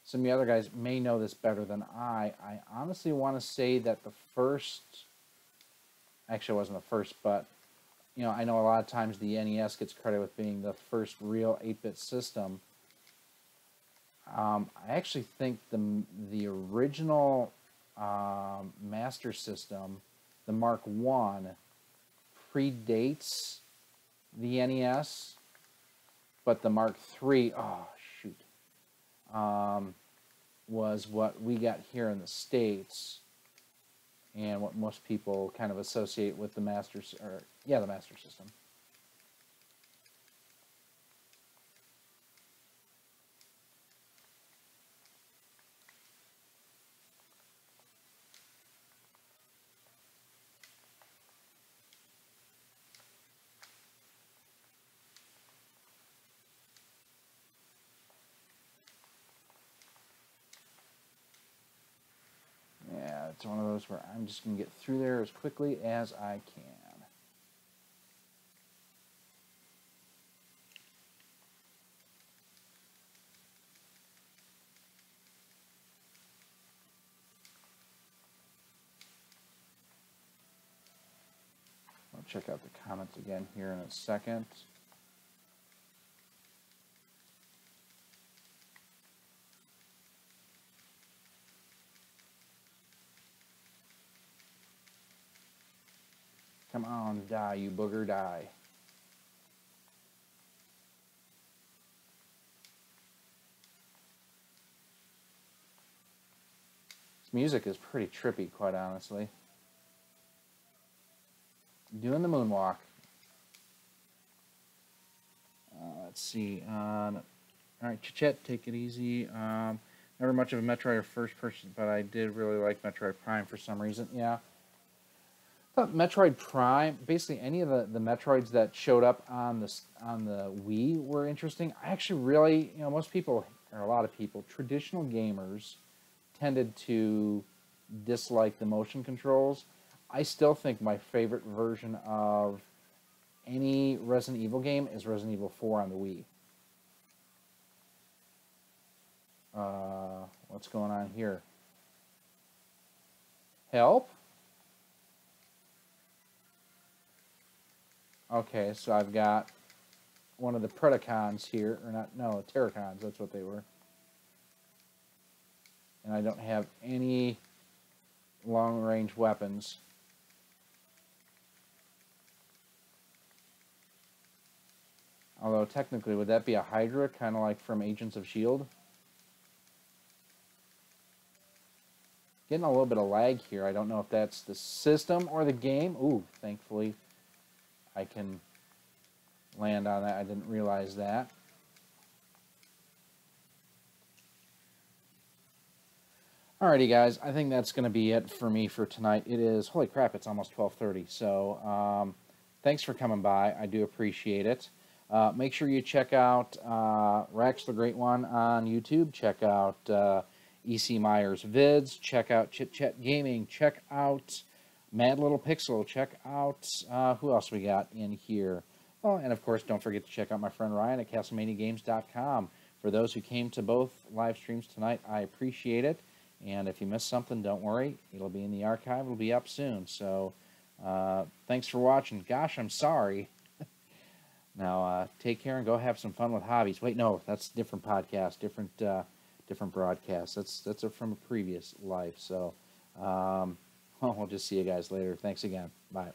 some of the other guys may know this better than I honestly want to say that the first, actually it wasn't the first, but you know, I know a lot of times the NES gets credit with being the first real 8-bit system. I actually think the original Master System, the Mark I, predates the NES, but the Mark III, oh shoot, was what we got here in the States, and what most people kind of associate with the Master System. Yeah, it's one of those where I'm just going to get through there as quickly as I can. I'll check out the comments again here in a second. Come on, die, you booger, die. This music is pretty trippy, quite honestly. Doing the moonwalk. Let's see. All right, Chet, take it easy. Never much of a Metroid or first person, but I did really like Metroid Prime for some reason. Yeah. I thought Metroid Prime, basically any of the Metroids that showed up on the Wii were interesting. I actually really, you know, most people, or a lot of people, traditional gamers, tended to dislike the motion controls. I still think my favorite version of any Resident Evil game is Resident Evil 4 on the Wii. What's going on here? Help? Okay, so I've got one of the Predacons here, or not, no, Terracons, that's what they were. And I don't have any long-range weapons. Although, technically, would that be a Hydra, kind of like from Agents of S.H.I.E.L.D.? Getting a little bit of lag here. I don't know if that's the system or the game. Ooh, thankfully, I can land on that. I didn't realize that. Alrighty, guys. I think that's going to be it for me for tonight. It is, holy crap, it's almost 12:30. So, thanks for coming by. I do appreciate it. Make sure you check out Rex the Great One on YouTube. Check out E.C. Myers Vids. Check out Chit Chat Gaming. Check out Mad Little Pixel. Check out, who else we got in here? Oh, and of course, don't forget to check out my friend Ryan at CastlemaniaGames.com. For those who came to both live streams tonight, I appreciate it. And if you missed something, don't worry. It'll be in the archive. It'll be up soon. So, thanks for watching. Gosh, I'm sorry. Now, take care and go have some fun with hobbies. Wait, no, that's a different podcast, different broadcast. That's from a previous life. So, we'll just see you guys later. Thanks again. Bye.